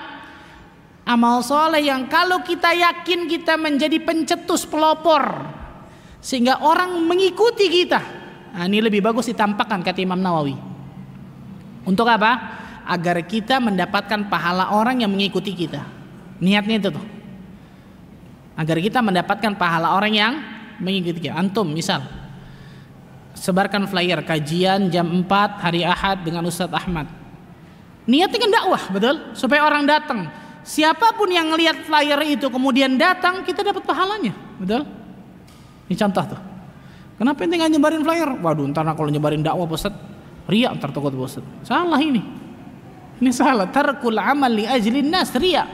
amal saleh yang kalau kita yakin kita menjadi pencetus pelopor sehingga orang mengikuti kita. Nah, ini lebih bagus ditampakkan kata Imam Nawawi. Untuk apa? Agar kita mendapatkan pahala orang yang mengikuti kita. Niatnya itu tuh. Agar kita mendapatkan pahala orang yang mengikuti kita. Antum misal sebarkan flyer kajian jam 4 hari Ahad dengan Ustadz Ahmad. Niatnya kan dakwah, betul? Supaya orang datang. Siapapun yang ngelihat flyer itu kemudian datang, kita dapat pahalanya, betul? Ini contoh tuh. Kenapa ente nggak nyebarin flyer? Waduh, ntar kalau nyebarin dakwah Ustadz, riya ntar takut Ustadz. Salah ini. Ini salah. Tarkul amal li ajlin nas, riya.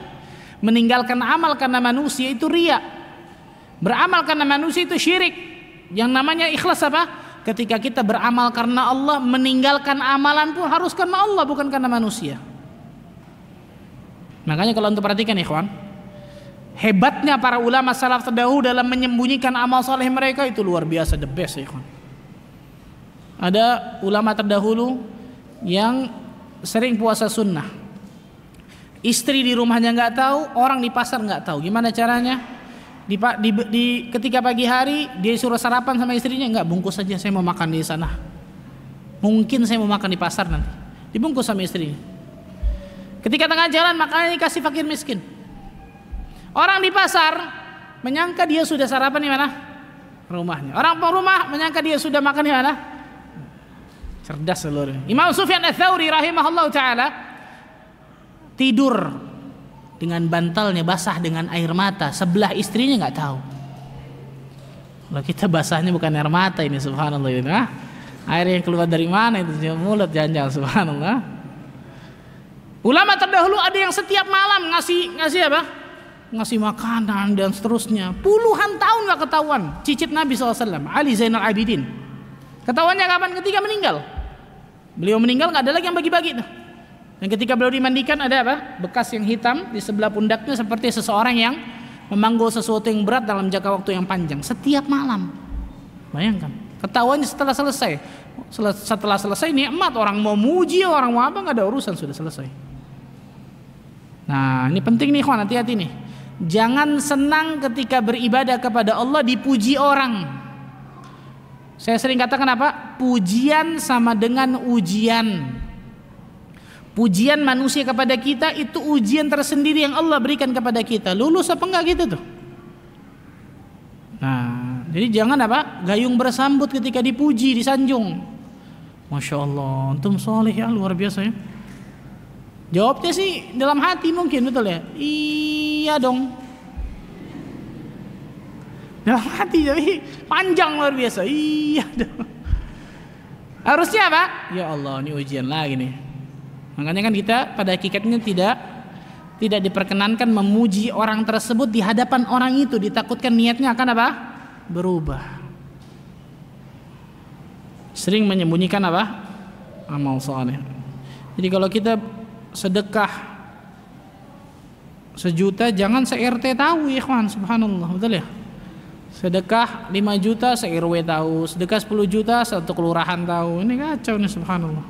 Meninggalkan amal karena manusia itu riya. Beramal karena manusia itu syirik. Yang namanya ikhlas apa? Ketika kita beramal karena Allah, meninggalkan amalan pun harus karena Allah, bukan karena manusia. Makanya kalau untuk perhatikan ikhwan, hebatnya para ulama salaf terdahulu dalam menyembunyikan amal saleh mereka itu luar biasa, the best ikhwan. Ada ulama terdahulu yang sering puasa sunnah. Istri di rumahnya nggak tahu, orang di pasar nggak tahu. Gimana caranya? Ketika pagi hari dia suruh sarapan sama istrinya, enggak, bungkus saja, saya mau makan di sana. Mungkin saya mau makan di pasar nanti. Dibungkus sama istrinya. Ketika tengah jalan makanannya dikasih fakir miskin. Orang di pasar menyangka dia sudah sarapan di mana? Rumahnya. Orang rumah menyangka dia sudah makan di mana? Cerdas seluruhnya. Imam Sufyan Ats-Tsauri rahimahullah taala tidur dengan bantalnya basah dengan air mata, sebelah istrinya nggak tahu. Kalau kita basahnya bukan air mata ini, subhanallah itu. Air yang keluar dari mana itu? Mulut jangan-jangan, subhanallah. Ulama terdahulu ada yang setiap malam ngasih apa? Ngasih makanan dan seterusnya. Puluhan tahun nggak ketahuan. Cicit Nabi SAW, Ali Zainal Abidin. Ketahuannya kapan? Ketika meninggal. Beliau meninggal nggak ada lagi yang bagi-bagi tuh. Dan ketika beliau dimandikan ada apa? Bekas yang hitam di sebelah pundaknya seperti seseorang yang memanggul sesuatu yang berat dalam jangka waktu yang panjang. Setiap malam. Bayangkan. Ketahuannya setelah selesai. Setelah selesai nikmat, orang mau muji, orang mau apa, nggak ada urusan, sudah selesai. Nah, ini penting nih ikhwan, hati-hati nih. Jangan senang ketika beribadah kepada Allah dipuji orang. Saya sering katakan apa? Pujian sama dengan ujian. Pujian manusia kepada kita itu ujian tersendiri yang Allah berikan kepada kita. Lulus apa enggak gitu tuh. Nah, jadi jangan apa? Gayung bersambut ketika dipuji, disanjung. Masya Allah, antum soleh ya, luar biasa ya. Jawabnya sih dalam hati mungkin, betul ya? Iya dong. Dalam hati, jadi panjang luar biasa. Iya dong. Harusnya apa? Ya Allah, ini ujian lagi nih. Makanya kan kita pada hakikatnya tidak diperkenankan memuji orang tersebut di hadapan orang itu, ditakutkan niatnya akan apa? Berubah. sering menyembunyikan apa? Amal saleh. Jadi kalau kita sedekah 1 juta jangan se-RT tahu ya ikhwan, subhanallah, betul ya? Sedekah 5 juta se-RW tahu, sedekah 10 juta satu kelurahan tahu. Ini kacau nih, subhanallah.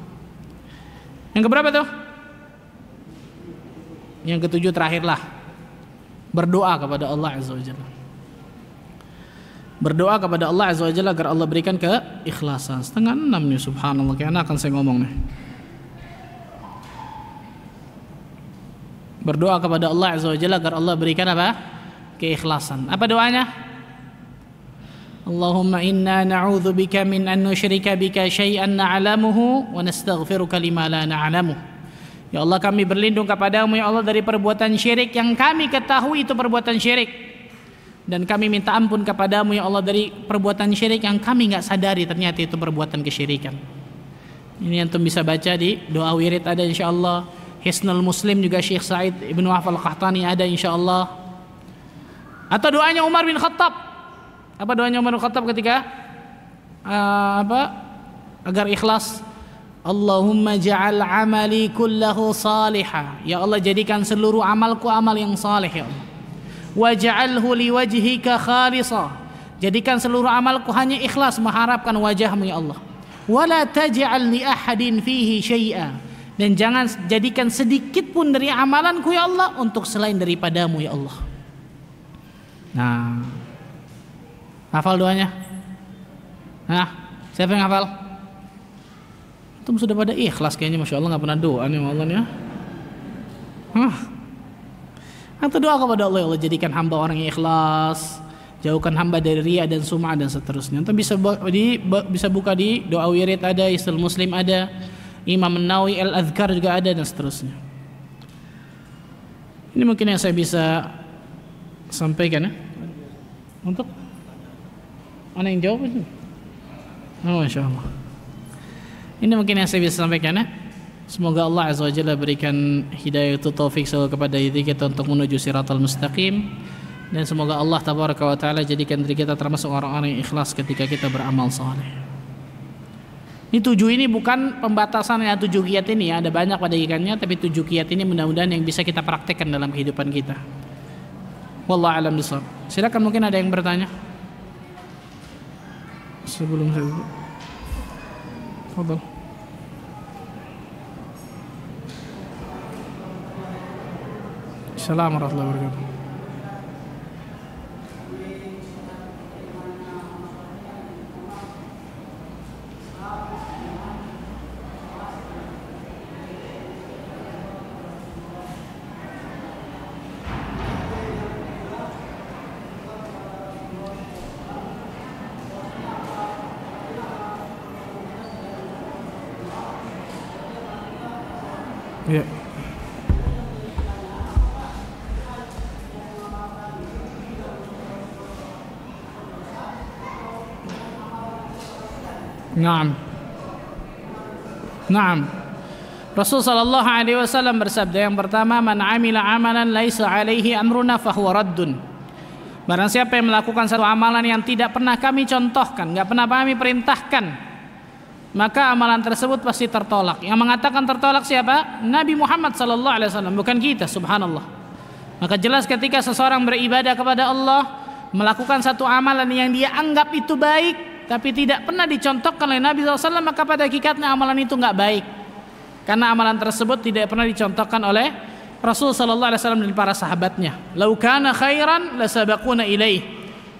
Yang keberapa tuh? Yang ke-7 terakhirlah. Berdoa kepada Allah Azza wa Jalla. Berdoa kepada Allah Azza wa Jalla agar Allah berikan keikhlasan. 5:30 nih, subhanallah, kayaknya akan saya ngomong nih. Berdoa kepada Allah Azza wa Jalla agar Allah berikan apa? Keikhlasan. Apa doanya? Allahumma inna na'udzubika min an nusyrika bika syai'an na'lamuhu wa nastaghfiruka lima la na'lamu. Ya Allah, kami berlindung kepadamu ya Allah dari perbuatan syirik yang kami ketahui itu perbuatan syirik. Dan kami minta ampun kepadamu ya Allah dari perbuatan syirik yang kami enggak sadari ternyata itu perbuatan kesyirikan. Ini antum bisa baca di doa wirid ada insyaallah. Hisnul Muslim juga Syekh Said Ibnu Wahab Al-Qahtani ada insyaallah. Atau doanya Umar bin Khattab. Apa doanya Umar bin Khattab ketika agar ikhlas? Allahumma ja'al amali kullahu salihah. Ya Allah, jadikan seluruh amalku amal yang saleh ya Allah. Waj'alhu liwajhika khalisa. Jadikan seluruh amalku hanya ikhlas mengharapkan wajahmu ya Allah. Wala taj'al li ahadin fihi syai'a. Dan jangan jadikan sedikit pun dari amalanku ya Allah untuk selain daripadamu ya Allah. Nah, hafal doanya? Nah, siapa yang hafal? Antum sudah pada ikhlas kayaknya, masya Allah, nggak pernah doa nih Allah ya. Atau doa kepada Allah, ya Allah jadikan hamba orang yang ikhlas, jauhkan hamba dari riya dan sum'ah dan seterusnya. Antum bisa buka di doa wirid ada, Hisnul Muslim ada, Imam An-Nawawi Al-Adhkar juga ada dan seterusnya. Ini mungkin yang saya bisa sampaikan ya. Untuk mana yang jawab itu? Oh, Masya Allah. Ini mungkin yang saya bisa sampaikan ya. Semoga Allah Azza wa Jalla berikan hidayah itu taufik kepada diri kita untuk menuju siratal mustaqim, dan semoga Allah tabaraka wa taala jadikan diri kita termasuk orang-orang yang ikhlas ketika kita beramal saleh. Ini 7 ini bukan pembatasannya 7 kiat ini ya, ada banyak pada ikannya, tapi 7 kiat ini mudah-mudahan yang bisa kita praktekkan dalam kehidupan kita. Wallahu a'lam bishawab. Silakan, mungkin ada yang bertanya sebelum saya. Fadhal. Assalamualaikum warahmatullahi wabarakatuh. Ya. Naam. Rasul sallallahu alaihi wasallam bersabda, yang pertama, man amila amalan laisa alaihi amruna fahuwa raddun. Barang siapa yang melakukan satu amalan yang tidak pernah kami contohkan, enggak pernah kami perintahkan, maka amalan tersebut pasti tertolak. Yang mengatakan tertolak siapa? Nabi Muhammad sallallahu alaihi wasallam, bukan kita, subhanallah. Maka jelas ketika seseorang beribadah kepada Allah, melakukan satu amalan yang dia anggap itu baik tapi tidak pernah dicontohkan oleh Nabi SAW, maka pada hakikatnya amalan itu nggak baik, karena amalan tersebut tidak pernah dicontohkan oleh Rasul Sallallahu Alaihi Wasallam dan para sahabatnya. Lau kana khairan lasabaquna ilaih.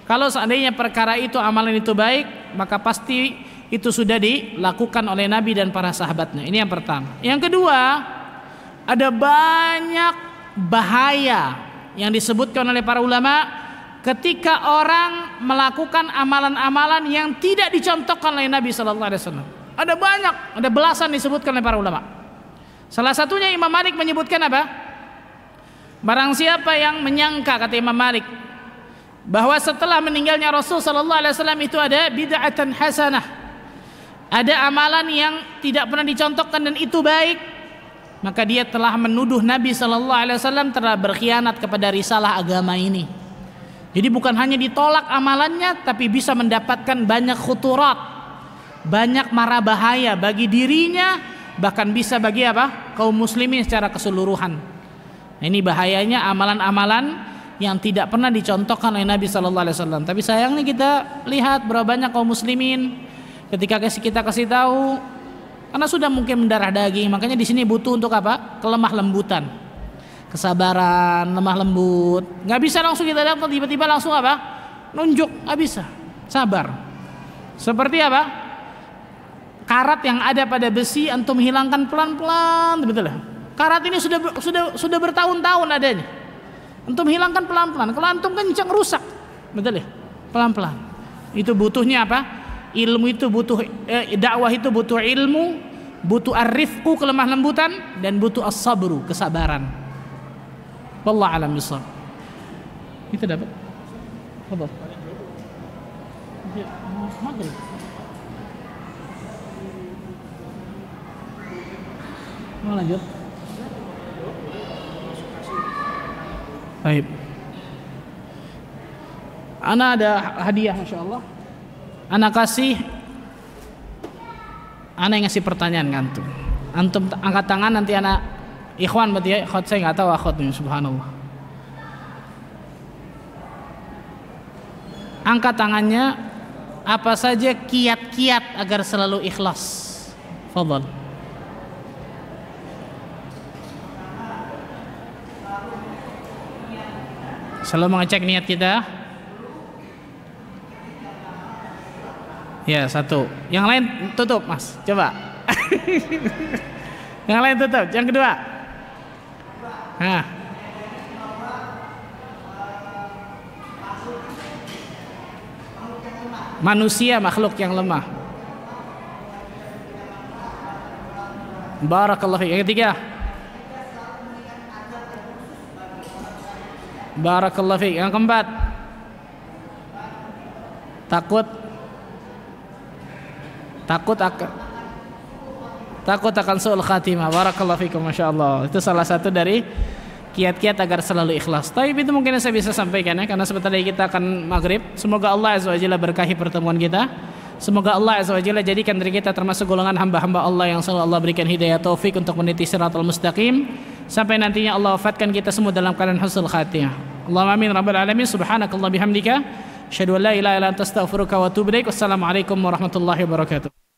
Kalau seandainya perkara itu, amalan itu baik, maka pasti itu sudah dilakukan oleh Nabi dan para sahabatnya. Ini yang pertama. Yang kedua, ada banyak bahaya yang disebutkan oleh para ulama ketika orang melakukan amalan-amalan yang tidak dicontohkan oleh Nabi Sallallahu Alaihi Wasallam. Ada banyak, ada belasan disebutkan oleh para ulama. Salah satunya Imam Malik menyebutkan apa? Barang siapa yang menyangka, kata Imam Malik, bahwa setelah meninggalnya Rasul Sallallahu Alaihi Wasallam itu ada bid'atan hasanah, ada amalan yang tidak pernah dicontohkan dan itu baik, maka dia telah menuduh Nabi Sallallahu Alaihi Wasallam telah berkhianat kepada risalah agama ini. Jadi bukan hanya ditolak amalannya, tapi bisa mendapatkan banyak khuturat, banyak mara bahaya bagi dirinya, bahkan bisa bagi apa? Kaum muslimin secara keseluruhan. Nah, ini bahayanya amalan-amalan yang tidak pernah dicontohkan oleh Nabi sallallahu alaihi wasallam. Tapi sayangnya kita lihat berapa banyak kaum muslimin ketika kita kasih tahu, karena sudah mungkin mendarah daging, makanya di sini butuh untuk apa? Kelemah lembutan, kesabaran, lemah lembut. Nggak bisa langsung kita datang tiba-tiba langsung apa? Nunjuk, nggak bisa. Sabar. Seperti apa? Karat yang ada pada besi antum hilangkan pelan-pelan, betul ya? Karat ini sudah bertahun-tahun adanya. Antum hilangkan pelan-pelan. Kalau antum kencang rusak, betul ya? Pelan-pelan. Itu butuhnya apa? Ilmu itu butuh dakwah itu butuh ilmu, butuh ar-rifqu, kelemah lembutan, dan butuh as-sabru, kesabaran. Wallahu a'lam bishawab. Itu dapat. Fadhal. Maghrib. Mau lanjut? Baik. Ana ada hadiah, masya Allah. Ana kasih. Ana yang ngasih pertanyaan ke antum. Antum angkat tangan, nanti ana ikhwan berarti ya. Ikhwan saya nggak tahu akhwat ini, subhanallah. Angkat tangannya. Apa saja kiat-kiat agar selalu ikhlas? Fadhal. Selalu mengecek niat kita. Ya, satu. Yang lain tutup, Mas. Coba. Yang lain tutup. Yang kedua. Nah. Manusia makhluk yang lemah. Barakallahu fiik. Yang ketiga. Barakallahu fiik. Yang keempat. Takut akan su'ul khatimah. Barakallahu fiikum, masyaallah. Itu salah satu dari kiat-kiat agar selalu ikhlas. Tapi itu mungkin saya bisa sampaikan ya, karena sebentar lagi kita akan maghrib. Semoga Allah azza wajalla berkahi pertemuan kita. Semoga Allah azza wajalla jadikan diri kita termasuk golongan hamba-hamba Allah yang selalu Allah berikan hidayah taufik untuk meniti siratal mustaqim, sampai nantinya Allah wafatkan kita semua dalam keadaan husnul khatimah. Allahumma amin rabbal alamin. Subhanakallah bihamdika, asyhadu an la ilaha illa anta astaghfiruka wa atubu ilaik. Wassalamualaikum warahmatullahi wabarakatuh.